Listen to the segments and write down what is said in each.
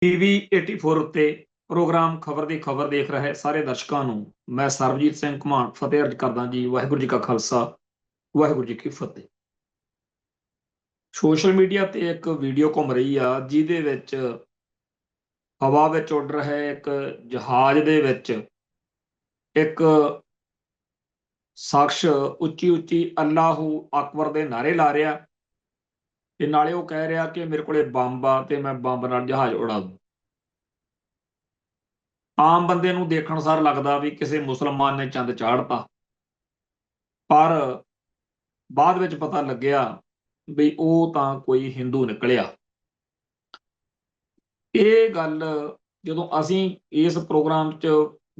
TV 84 ਉੱਤੇ programme ਖਬਰ ਦੀ ਖਬਰ ਦੇਖ ਰਹੇ ਸਾਰੇ ਦਰਸ਼ਕਾਂ ਨੂੰ ਮੈਂ ਸਰਬਜੀਤ ਸਿੰਘ ਘੁਮਾਣ ਫਤਿਹ ਅਰਜ ਕਰਦਾ ਜੀ। ਵਾਹਿਗੁਰੂ ਜੀ ਕਾ ਖਾਲਸਾ, ਵਾਹਿਗੁਰੂ ਜੀ ਕੀ ਫਤਿਹ। ਸੋਸ਼ਲ ਮੀਡੀਆ ਤੇ ਇੱਕ ਵੀਡੀਓ ਘੁੰਮ ਰਹੀ ਆ ਜਿਹਦੇ ਵਿੱਚ ਹਵਾ ਵਿੱਚ ਉੱਡ ਰਹੇ ਇੱਕ ਜਹਾਜ਼ ਦੇ ਵਿੱਚ ਇੱਕ ਸ਼ਖਸ ਉੱਚੀ ਉੱਚੀ ਅੱਲਾਹੂ ਅਕਬਰ ਦੇ ਨਾਰੇ ਲਾ ਰਿਹਾ ਤੇ ਨਾਲੇ ਉਹ ਕਹਿ ਰਿਹਾ ਕਿ ਮੇਰੇ ਕੋਲੇ ਬੰਬ ਆ ਤੇ ਮੈਂ ਬੰਬ ਨਾਲ ਜਹਾਜ਼ ਉਡਾ ਦੂੰ। ਆਮ ਬੰਦੇ ਨੂੰ ਦੇਖਣ ਸਾਰ ਲੱਗਦਾ ਵੀ ਕਿਸੇ ਮੁਸਲਮਾਨ ਨੇ ਚੰਦ ਚਾੜਤਾ, ਪਰ ਬਾਅਦ ਵਿੱਚ ਪਤਾ ਲੱਗਿਆ ਵੀ ਉਹ ਤਾਂ ਕੋਈ ਹਿੰਦੂ ਨਿਕਲਿਆ। ਇਹ ਗੱਲ ਜਦੋਂ ਅਸੀਂ ਇਸ ਪ੍ਰੋਗਰਾਮ 'ਚ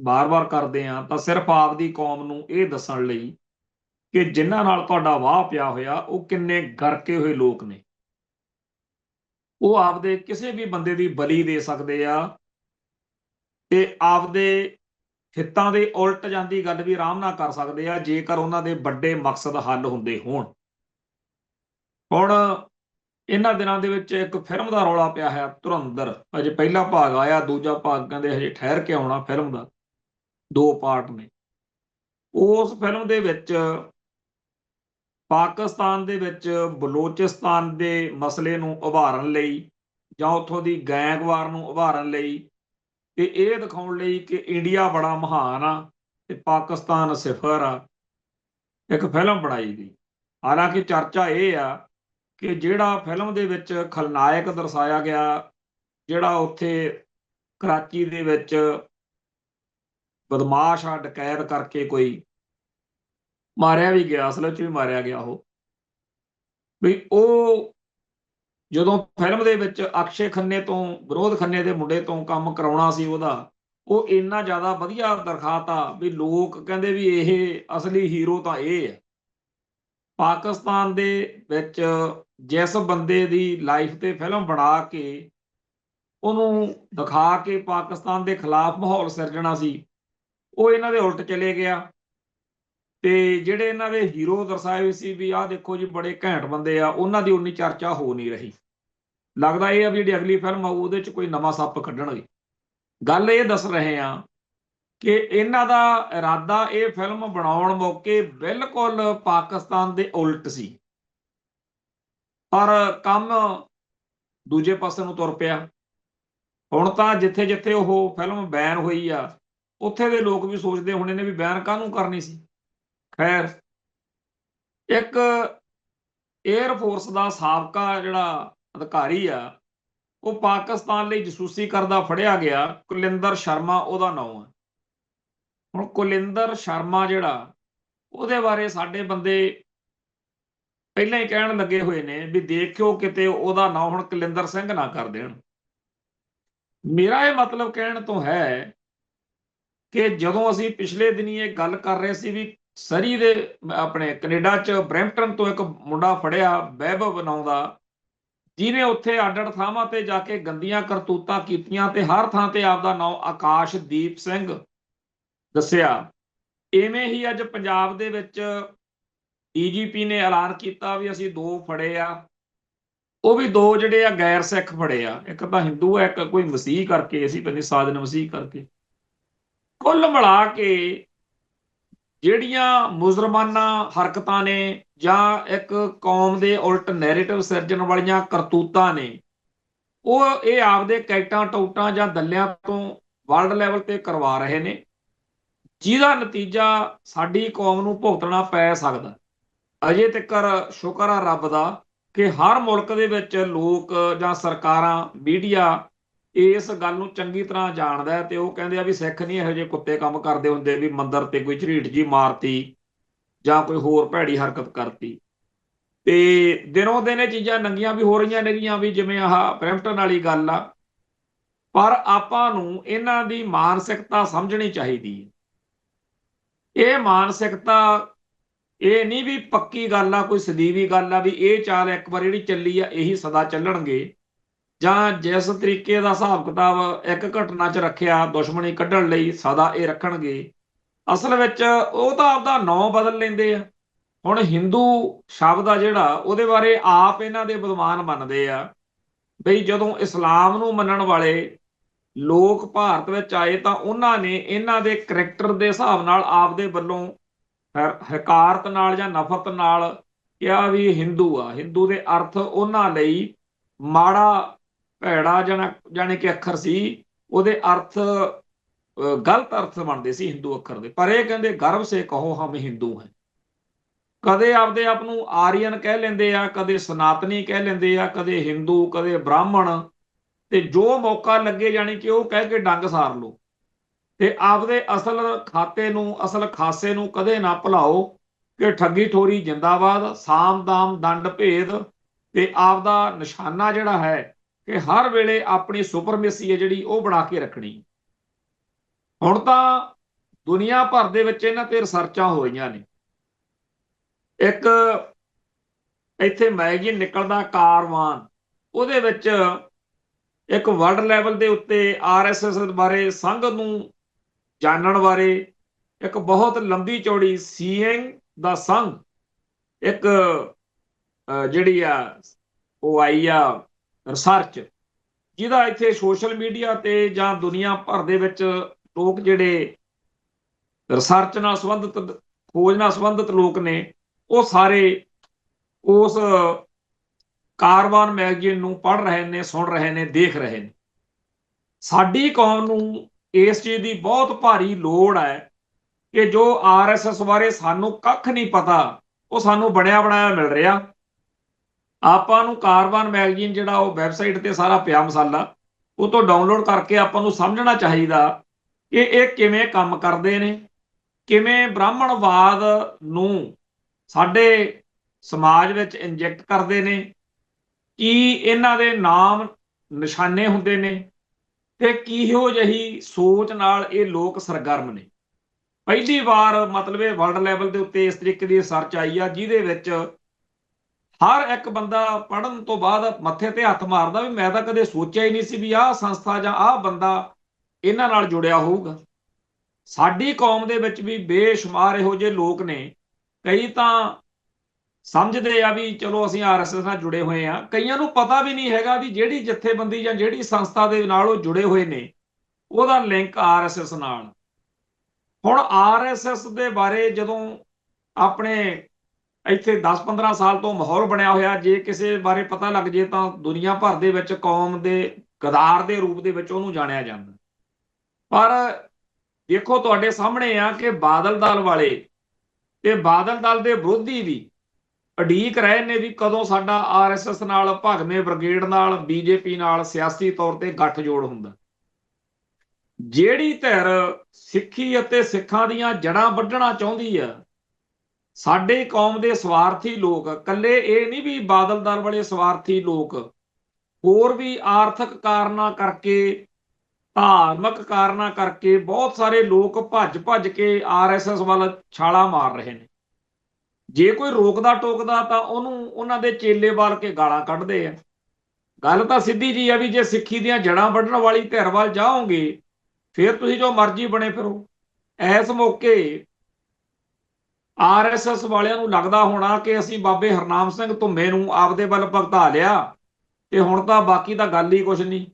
ਬਾਰ-ਬਾਰ ਕਰਦੇ ਹਾਂ ਤਾਂ ਸਿਰਫ ਆਪਦੀ ਕੌਮ ਨੂੰ ਇਹ ਦੱਸਣ ਲਈ ਕਿ ਜਿਨ੍ਹਾਂ ਨਾਲ ਤੁਹਾਡਾ ਵਾਹ ਪਿਆ ਹੋਇਆ ਉਹ ਕਿੰਨੇ ਗਰਕੇ ਹੋਏ ਲੋਕ ਨੇ। ਉਹ ਆਪਦੇ ਕਿਸੇ ਵੀ ਬੰਦੇ ਦੀ ਬਲੀ ਦੇ ਸਕਦੇ ਆ ਤੇ ਆਪਦੇ ਹਿੱਤਾਂ ਦੇ ਉਲਟ ਜਾਂਦੀ ਗੱਲ ਵੀ ਆਰਾਮ ਨਾਲ ਕਰ ਸਕਦੇ ਆ ਜੇਕਰ ਉਹਨਾਂ ਦੇ ਵੱਡੇ ਮਕਸਦ ਹੱਲ ਹੁੰਦੇ ਹੋਣ। ਹੁਣ ਇਹਨਾਂ ਦਿਨਾਂ ਦੇ ਵਿੱਚ ਇੱਕ ਫਿਲਮ ਦਾ ਰੌਲਾ ਪਿਆ ਹੈ, ਧੁਰੰਦਰ। ਅਜੇ ਪਹਿਲਾ ਭਾਗ ਆਇਆ, ਦੂਜਾ ਭਾਗ ਕਹਿੰਦੇ ਹਜੇ ਠਹਿਰ ਕੇ ਆਉਣਾ। ਫਿਲਮ ਦਾ 2 ਪਾਰਟ ਨੇ। ਉਸ ਫਿਲਮ ਦੇ ਵਿੱਚ ਪਾਕਿਸਤਾਨ ਦੇ ਵਿੱਚ ਬਲੋਚਿਸਤਾਨ ਦੇ ਮਸਲੇ ਨੂੰ ਉਭਾਰਨ ਲਈ ਜਾਂ ਉੱਥੋਂ ਦੀ ਗੈਂਗਵਾਰ ਨੂੰ ਉਭਾਰਨ ਲਈ ਤੇ ਇਹ ਦਿਖਾਉਣ ਲਈ ਕਿ ਇੰਡੀਆ ਬੜਾ ਮਹਾਨ ਆ ਤੇ ਪਾਕਿਸਤਾਨ ਸਿਫਰ ਆ, ਇੱਕ ਫਿਲਮ ਬਣਾਈ ਗਈ। ਹਾਲਾਂਕਿ ਚਰਚਾ ਇਹ ਆ ਕਿ ਜਿਹੜਾ ਫਿਲਮ ਦੇ ਵਿੱਚ ਖਲਨਾਇਕ ਦਰਸਾਇਆ ਗਿਆ, ਜਿਹੜਾ ਉੱਥੇ ਕਰਾਚੀ ਦੇ ਵਿੱਚ ਬਦਮਾਸ਼ ਆ, ਡਕੈਤ ਕਰਕੇ ਕੋਈ ਮਾਰਿਆ ਵੀ ਗਿਆ, ਅਸਲ ਵਿੱਚ ਵੀ ਮਾਰਿਆ ਗਿਆ। ਉਹ ਵੀ ਉਹ ਜਦੋਂ ਫਿਲਮ ਦੇ ਵਿੱਚ ਅਕਸ਼ੇ ਖੰਨੇ ਤੋਂ, ਵਿਰੋਧ ਖੰਨੇ ਦੇ ਮੁੰਡੇ ਤੋਂ ਕੰਮ ਕਰਾਉਣਾ ਸੀ ਉਹਦਾ, ਉਹ ਇੰਨਾ ਜ਼ਿਆਦਾ ਵਧੀਆ ਦਿਖਾਤਾ ਵੀ ਲੋਕ ਕਹਿੰਦੇ ਵੀ ਇਹ ਅਸਲੀ ਹੀਰੋ ਤਾਂ ਇਹ ਹੈ। ਪਾਕਿਸਤਾਨ ਦੇ ਵਿੱਚ ਜਿਸ ਬੰਦੇ ਦੀ ਲਾਈਫ ਤੇ ਫਿਲਮ ਬਣਾ ਕੇ ਉਹਨੂੰ ਦਿਖਾ ਕੇ ਪਾਕਿਸਤਾਨ ਦੇ ਖਿਲਾਫ ਮਾਹੌਲ ਸਿਰਜਣਾ ਸੀ, ਉਹ ਇਹਨਾਂ ਦੇ ਉਲਟ ਚਲੇ ਗਿਆ। ਤੇ ਜਿਹੜੇ ਇਹਨਾਂ ਦੇ ਹੀਰੋ ਦਰਸਾਏ ਹੋਏ ਸੀ ਵੀ ਆਹ ਦੇਖੋ ਜੀ ਬੜੇ ਘੈਂਟ ਬੰਦੇ ਆ, ਉਹਨਾਂ ਦੀ ਉਨੀ ਚਰਚਾ ਹੋ ਨਹੀਂ ਰਹੀ। ਲੱਗਦਾ ਇਹ ਆ ਵੀ ਜਿਹੜੀ ਅਗਲੀ ਫਿਲਮ ਆਊ ਉਹਦੇ 'ਚ ਕੋਈ ਨਵਾਂ ਸੱਪ ਕੱਢਣਗੇ। ਗੱਲ ਇਹ ਦੱਸ ਰਹੇ ਆ ਕਿ ਇਹਨਾਂ ਦਾ ਇਰਾਦਾ ਇਹ ਫਿਲਮ ਬਣਾਉਣ ਮੌਕੇ ਬਿਲਕੁਲ ਪਾਕਿਸਤਾਨ ਦੇ ਉਲਟ ਸੀ, ਪਰ ਕੰਮ ਦੂਜੇ ਪਾਸੇ ਨੂੰ ਤੁਰ ਪਿਆ। ਹੁਣ ਤਾਂ ਜਿੱਥੇ ਜਿੱਥੇ ਉਹ ਫਿਲਮ ਬੈਨ ਹੋਈ ਆ ਉੱਥੇ ਦੇ ਲੋਕ ਵੀ ਸੋਚਦੇ ਹੋਣੇ ਨੇ ਵੀ ਬੈਨ ਕਾਹਨੂੰ ਕਰਨੀ ਸੀ। ਖੈਰ, ਇੱਕ ਏਅਰ ਫੋਰਸ ਦਾ ਸਾਬਕਾ ਜਿਹੜਾ ਅਧਿਕਾਰੀ ਆ, ਉਹ ਪਾਕਿਸਤਾਨ ਲਈ ਜਸੂਸੀ ਕਰਦਾ ਫੜਿਆ ਗਿਆ। ਕੁਲਿੰਦਰ ਸ਼ਰਮਾ ਉਹਦਾ ਨਾਮ ਹੈ। ਹੁਣ ਕੁਲਿੰਦਰ ਸ਼ਰਮਾ ਜਿਹੜਾ, ਉਹਦੇ ਬਾਰੇ ਸਾਡੇ ਬੰਦੇ ਪਹਿਲਾਂ ਹੀ ਕਹਿਣ ਲੱਗੇ ਹੋਏ ਨੇ ਵੀ ਦੇਖਿਓ ਕਿਤੇ ਉਹਦਾ ਨਾਂ ਹੁਣ ਕੁਲਿੰਦਰ ਸਿੰਘ ਨਾ ਕਰ ਦੇਣ। ਮੇਰਾ ਇਹ ਮਤਲਬ ਕਹਿਣ ਤੋਂ ਹੈ ਕਿ ਜਦੋਂ ਅਸੀਂ ਪਿਛਲੇ ਦਿਨੀ ਇਹ ਗੱਲ ਕਰ ਰਹੇ ਸੀ ਵੀ ਸਰੀ ਦੇ ਆਪਣੇ ਕੈਨੇਡਾ 'ਚ ਬਰੈਂਪਟਨ ਤੋਂ ਇੱਕ ਮੁੰਡਾ ਫੜਿਆ ਵੈਭਵ ਨਾਂ ਦਾ, ਜਿਹਨੇ ਉੱਥੇ ਅੱਡ-ਅੱਡ ਥਾਵਾਂ ਤੇ ਜਾ ਕੇ ਗੰਦੀਆਂ ਕਰਤੂਤਾਂ ਕੀਤੀਆਂ ਤੇ ਹਰ ਥਾਂ ਤੇ ਆਪਦਾ ਨਾਂ ਆਕਾਸ਼ਦੀਪ ਸਿੰਘ ਦੱਸਿਆ। ਇਵੇਂ ਹੀ ਅੱਜ ਪੰਜਾਬ ਦੇ ਵਿੱਚ ਡੀਜੀਪੀ ਨੇ ਐਲਾਨ ਕੀਤਾ ਵੀ ਅਸੀਂ 2 ਫੜੇ ਆ। ਉਹ ਵੀ 2 ਜਿਹੜੇ ਆ ਗੈਰ ਸਿੱਖ ਫੜੇ ਆ, ਇੱਕ ਤਾਂ ਹਿੰਦੂ ਹੈ, ਇੱਕ ਕੋਈ ਮਸੀਹ ਕਰਕੇ ਸੀ, ਪਤਾ ਨਹੀਂ ਸਾਜਨ ਮਸੀਹ ਕਰਕੇ। ਕੁੱਲ ਮਿਲਾ ਕੇ ਜਿਹੜੀਆਂ ਮੁਜਰਮਾਨਾ ਹਰਕਤਾਂ ਨੇ ਜਾਂ ਇੱਕ ਕੌਮ ਦੇ ਉਲਟ ਨੈਰੇਟਿਵ ਸਿਰਜਣ ਵਾਲੀਆਂ ਕਰਤੂਤਾਂ ਨੇ, ਉਹ ਇਹ ਆਪਦੇ ਕੈਟਾਂ ਟੌਟਾਂ ਜਾਂ ਦੱਲਿਆਂ ਤੋਂ ਵਰਲਡ ਲੈਵਲ ਤੇ ਕਰਵਾ ਰਹੇ ਨੇ, ਜਿਹਦਾ ਨਤੀਜਾ ਸਾਡੀ ਕੌਮ ਨੂੰ ਭੁਗਤਣਾ ਪੈ ਸਕਦਾ। ਅਜੇ ਤੱਕਰ ਸ਼ੁਕਰ ਆ ਰੱਬ ਦਾ ਕਿ ਹਰ ਮੁਲਕ ਦੇ ਵਿੱਚ ਲੋਕ ਜਾਂ ਸਰਕਾਰਾਂ, ਮੀਡੀਆ ਇਸ ਗੱਲ ਨੂੰ ਚੰਗੀ ਤਰ੍ਹਾਂ ਜਾਣਦਾ ਹੈ ਤੇ ਉਹ ਕਹਿੰਦੇ ਆ ਵੀ ਸਿੱਖ ਨਹੀਂ ਇਹੋ ਜਿਹੇ ਕੁੱਤੇ ਕੰਮ ਕਰਦੇ ਹੁੰਦੇ ਵੀ ਮੰਦਰ ਤੇ ਕੋਈ ਝਰੀਟ ਜੀ ਮਾਰਤੀ ਜਾਂ ਕੋਈ ਹੋਰ ਭੈੜੀ ਹਰਕਤ ਕਰਤੀ। ਤੇ ਦਿਨੋਂ ਦਿਨ ਇਹ ਚੀਜ਼ਾਂ ਨੰਗੀਆਂ ਵੀ ਹੋ ਰਹੀਆਂ ਨੇਗੀਆਂ ਵੀ ਜਿਵੇਂ ਆਹ ਬਰੈਂਪਟਨ ਵਾਲੀ ਗੱਲ ਆ, ਪਰ ਆਪਾਂ ਨੂੰ ਇਹਨਾਂ ਦੀ ਮਾਨਸਿਕਤਾ ਸਮਝਣੀ ਚਾਹੀਦੀ ਹੈ। ਇਹ ਮਾਨਸਿਕਤਾ ਇਹ ਨਹੀਂ ਵੀ ਪੱਕੀ ਗੱਲ ਆ, ਕੋਈ ਸਦੀਵੀ ਗੱਲ ਆ ਵੀ ਇਹ ਚਾਲ ਇੱਕ ਵਾਰ ਜਿਹੜੀ ਚੱਲੀ ਆ ਇਹੀ ਸਦਾ ਚੱਲਣਗੇ, ਜਾਂ ਜਿਸ ਤਰੀਕੇ ਦਾ ਹਿਸਾਬ ਕਿਤਾਬ ਇੱਕ ਘਟਨਾ 'ਚ ਰੱਖਿਆ ਦੁਸ਼ਮਣੀ ਕੱਢਣ ਲਈ ਸਦਾ ਇਹ ਰੱਖਣਗੇ। ਅਸਲ ਵਿੱਚ ਉਹ ਤਾਂ ਆਪਦਾ ਨਾਂ ਬਦਲ ਲੈਂਦੇ ਆ। ਹੁਣ ਹਿੰਦੂ ਸ਼ਬਦ ਆ ਜਿਹੜਾ, ਉਹਦੇ ਬਾਰੇ ਆਪ ਇਹਨਾਂ ਦੇ ਵਿਦਵਾਨ ਮੰਨਦੇ ਆ ਬਈ ਜਦੋਂ ਇਸਲਾਮ ਨੂੰ ਮੰਨਣ ਵਾਲੇ ਲੋਕ ਭਾਰਤ ਵਿੱਚ ਆਏ ਤਾਂ ਉਹਨਾਂ ਨੇ ਇਹਨਾਂ ਦੇ ਕਰੈਕਟਰ ਦੇ ਹਿਸਾਬ ਨਾਲ ਆਪਦੇ ਵੱਲੋਂ ਹਕਾਰਤ ਨਾਲ ਜਾਂ ਨਫ਼ਰਤ ਨਾਲ ਕਿਹਾ ਵੀ ਹਿੰਦੂ ਆ। ਹਿੰਦੂ ਦੇ ਅਰਥ ਉਹਨਾਂ ਲਈ ਮਾੜਾ ਭੈੜਾ ਜਾਣੀ ਕਿ ਅੱਖਰ ਸੀ, ਉਹਦੇ ਅਰਥ ਗਲਤ ਅਰਥ ਬਣਦੇ ਸੀ ਹਿੰਦੂ ਅੱਖਰ ਦੇ। ਪਰ ਇਹ ਕਹਿੰਦੇ ਗਰਵ ਸੇ ਕਹੋ ਹਮ ਹਿੰਦੂ ਹੈ। ਕਦੇ ਆਪਦੇ ਆਪ ਨੂੰ ਆਰੀਅਨ ਕਹਿ ਲੈਂਦੇ ਆ, ਕਦੇ ਸਨਾਤਨੀ ਕਹਿ ਲੈਂਦੇ ਆ, ਕਦੇ ਹਿੰਦੂ, ਕਦੇ ਬ੍ਰਾਹਮਣ, ਤੇ ਜੋ ਮੌਕਾ ਲੱਗੇ ਜਾਣੀ ਕਿ ਉਹ ਕਹਿ ਕੇ ਡੰਗ ਸਾਰ ਲਓ। ਤੇ ਆਪਦੇ ਅਸਲ ਖਾਤੇ ਨੂੰ, ਅਸਲ ਖਾਸੇ ਨੂੰ ਕਦੇ ਨਾ ਭੁਲਾਓ ਕਿ ਠੱਗੀ ਠੋਰੀ ਜਿੰਦਾਬਾਦ, ਸਾਮ ਦਾਮ ਦੰਡ ਭੇਦ। ਤੇ ਆਪਦਾ ਨਿਸ਼ਾਨਾ ਜਿਹੜਾ ਹੈ ਕਿ ਹਰ ਵੇਲੇ ਆਪਣੀ ਸੁਪਰਮੇਸੀ ਹੈ ਜਿਹੜੀ ਉਹ ਬਣਾ ਕੇ ਰੱਖਣੀ। ਹੁਣ ਤਾਂ ਦੁਨੀਆ ਭਰ ਦੇ ਵਿੱਚ ਇਹਨਾਂ ਤੇ ਰਿਸਰਚਾਂ ਹੋ ਰਹੀਆਂ ਨੇ। ਇੱਕ ਇੱਥੇ ਮੈਗਜ਼ੀਨ ਨਿਕਲਦਾ ਕਾਰਵਾਨ, ਉਹਦੇ ਵਿੱਚ ਇੱਕ ਵਰਲਡ ਲੈਵਲ ਦੇ ਉੱਤੇ ਆਰਐਸਐਸ ਬਾਰੇ, ਸੰਘ ਨੂੰ ਜਾਣਨ ਬਾਰੇ ਇੱਕ ਬਹੁਤ ਲੰਬੀ ਚੌੜੀ ਸੀਇੰਗ ਦਾ ਸੰਘ ਇੱਕ ਜਿਹੜੀ ਆ ਉਹ ਆਈ ਆ ਰਿਸਰਚ, ਜਿਹਦਾ ਇੱਥੇ ਸੋਸ਼ਲ ਮੀਡੀਆ ਤੇ ਜਾਂ ਦੁਨੀਆ ਭਰ ਦੇ ਵਿੱਚ ਲੋਕ ਜਿਹੜੇ ਰਿਸਰਚ ਨਾਲ ਸੰਬੰਧਿਤ, ਖੋਜ ਨਾਲ ਸੰਬੰਧਿਤ ਲੋਕ ਨੇ, ਉਹ ਸਾਰੇ ਉਸ ਕਾਰਵਾਨ ਮੈਗਜ਼ੀਨ ਨੂੰ ਪੜ੍ਹ ਰਹੇ ਨੇ, ਸੁਣ ਰਹੇ ਨੇ, ਦੇਖ ਰਹੇ ਨੇ। ਸਾਡੀ ਕੌਮ ਨੂੰ ਇਸ ਚੀਜ਼ ਦੀ ਬਹੁਤ ਭਾਰੀ ਲੋੜ ਹੈ ਕਿ ਜੋ ਆਰਐਸਐਸ ਬਾਰੇ ਸਾਨੂੰ ਕੱਖ ਨਹੀਂ ਪਤਾ, ਉਹ ਸਾਨੂੰ ਬਣਿਆ ਬਣਾਇਆ ਮਿਲ ਰਿਹਾ। ਆਪਾਂ ਨੂੰ ਕਾਰਵਾਨ ਮੈਗਜ਼ੀਨ ਜਿਹੜਾ ਉਹ ਵੈਬਸਾਈਟ ਤੇ ਸਾਰਾ ਪਿਆ ਮਸਾਲਾ, ਉਹ ਤੋਂ ਡਾਊਨਲੋਡ ਕਰਕੇ ਆਪਾਂ ਨੂੰ ਸਮਝਣਾ ਚਾਹੀਦਾ ਕਿ ਇਹ ਕਿਵੇਂ ਕੰਮ ਕਰਦੇ ਨੇ, ਕਿਵੇਂ ਬ੍ਰਾਹਮਣਵਾਦ ਨੂੰ ਸਾਡੇ ਸਮਾਜ ਵਿੱਚ ਇੰਜੈਕਟ ਕਰਦੇ ਨੇ, ਕੀ ਇਹਨਾਂ ਦੇ ਨਾਮ ਨਿਸ਼ਾਨੇ ਹੁੰਦੇ ਨੇ, ਤੇ ਕਿਹੋ ਜਿਹੀ ਸੋਚ ਨਾਲ ਇਹ ਲੋਕ ਸਰਗਰਮ ਨੇ। ਪਹਿਲੀ ਵਾਰ ਮਤਲਬ ਇਹ ਵਰਲਡ ਲੈਵਲ ਦੇ ਉੱਤੇ ਇਸ ਤਰੀਕੇ ਦੀ ਰਿਸਰਚ ਆਈ ਆ, ਜਿਹਦੇ ਵਿੱਚ ਹਰ ਇੱਕ ਬੰਦਾ ਪੜ੍ਹਨ ਤੋਂ ਬਾਅਦ ਮੱਥੇ ਤੇ ਹੱਥ ਮਾਰਦਾ ਵੀ ਮੈਂ ਤਾਂ ਕਦੇ ਸੋਚਿਆ ਹੀ ਨਹੀਂ ਸੀ ਵੀ ਆਹ ਸੰਸਥਾ ਜਾਂ ਆਹ ਬੰਦਾ ਇਹਨਾਂ ਨਾਲ ਜੁੜਿਆ ਹੋਊਗਾ। ਸਾਡੀ ਕੌਮ ਦੇ ਵਿੱਚ ਵੀ ਬੇਸ਼ੁਮਾਰ ਇਹੋ ਜਿਹੇ ਲੋਕ ਨੇ। ਕਈ ਤਾਂ ਸਮਝਦੇ ਆ ਵੀ ਚਲੋ ਅਸੀਂ ਆਰਐਸਐਸ ਨਾਲ ਜੁੜੇ ਹੋਏ ਆ, ਕਈਆਂ ਨੂੰ ਪਤਾ ਵੀ ਨਹੀਂ ਹੈਗਾ ਵੀ ਜਿਹੜੀ ਜਥੇਬੰਦੀ ਜਾਂ ਜਿਹੜੀ ਸੰਸਥਾ ਦੇ ਨਾਲ ਉਹ ਜੁੜੇ ਹੋਏ ਨੇ ਉਹਦਾ ਲਿੰਕ ਆਰਐਸਐਸ ਨਾਲ। ਹੁਣ ਆਰਐਸਐਸ ਦੇ ਬਾਰੇ ਜਦੋਂ ਆਪਣੇ ਇੱਥੇ 10-15 ਸਾਲ ਤੋਂ ਮਾਹੌਲ ਬਣਿਆ ਹੋਇਆ, ਜੇ ਕਿਸੇ ਬਾਰੇ ਪਤਾ ਲੱਗ ਜੇ ਤਾਂ ਦੁਨੀਆ ਭਰ ਦੇ ਵਿੱਚ ਕੌਮ ਦੇ ਗਦਾਰ ਦੇ ਰੂਪ ਦੇ ਵਿੱਚ ਉਹਨੂੰ ਜਾਣਿਆ ਜਾਂਦਾ। ਪਰ ਦੇਖੋ ਤੁਹਾਡੇ ਸਾਹਮਣੇ ਆ ਕਿ ਬਾਦਲ ਦਲ ਵਾਲੇ ਤੇ ਬਾਦਲ ਦਲ ਦੇ ਵਿਰੋਧੀ ਵੀ ਉਡੀਕ ਰਹੇ ਨੇ ਵੀ ਕਦੋਂ ਸਾਡਾ ਆਰਐਸਐਸ ਨਾਲ, ਭਗਵੇਂ ਬ੍ਰਿਗੇਡ ਨਾਲ, ਬੀਜੇਪੀ ਨਾਲ ਸਿਆਸੀ ਤੌਰ ਤੇ ਗੱਠਜੋੜ ਹੁੰਦਾ। ਜਿਹੜੀ ਧਿਰ ਸਿੱਖੀ ਅਤੇ ਸਿੱਖਾਂ ਦੀਆਂ ਜੜ੍ਹਾਂ ਵੱਢਣਾ ਚਾਹੁੰਦੀ ਆ, ਸਾਡੇ ਕੌਮ ਦੇ ਸਵਾਰਥੀ ਲੋਕ, ਇਕੱਲੇ ਇਹ ਨਹੀਂ ਵੀ ਬਾਦਲ ਦਲ ਵਾਲੇ ਸਵਾਰਥੀ ਲੋਕ, ਹੋਰ ਵੀ ਆਰਥਿਕ ਕਾਰਨਾਂ ਕਰਕੇ, ਧਾਰਮਿਕ ਕਾਰਨਾਂ ਕਰਕੇ ਬਹੁਤ ਸਾਰੇ ਲੋਕ ਭੱਜ ਭੱਜ ਕੇ ਆਰਐਸਐਸ ਵੱਲ ਛਾਲਾ ਮਾਰ ਰਹੇ ਨੇ। ਜੇ ਕੋਈ ਰੋਕਦਾ ਟੋਕਦਾ ਤਾਂ ਉਹਨੂੰ ਉਹਨਾਂ ਦੇ ਚੇਲੇ ਵਾਲ ਕੇ ਗਾਲਾਂ ਕੱਢਦੇ ਆ। ਗੱਲ ਤਾਂ ਸਿੱਧੀ ਜੀ ਆ ਵੀ ਜੇ ਸਿੱਖੀ ਦੀਆਂ ਜੜ੍ਹਾਂ ਵੱਢਣ ਵਾਲੀ ਧਿਰ ਵੱਲ ਜਾਓਗੇ ਫਿਰ ਤੁਸੀਂ ਜੋ ਮਰਜ਼ੀ ਬਣੇ ਫਿਰੋ। ਇਸ ਮੌਕੇ ਆਰਐਸਐਸ ਵਾਲਿਆਂ ਨੂੰ ਲੱਗਦਾ ਹੋਣਾ ਕਿ ਅਸੀਂ ਬਾਬੇ ਹਰਨਾਮ ਸਿੰਘ ਧੁੰਮੇ ਨੂੰ ਆਪਦੇ ਵੱਲ ਭਗਤਾ ਲਿਆ ਤੇ ਹੁਣ ਤਾਂ ਬਾਕੀ ਤਾਂ ਗੱਲ ਹੀ ਕੁਛ ਨਹੀਂ।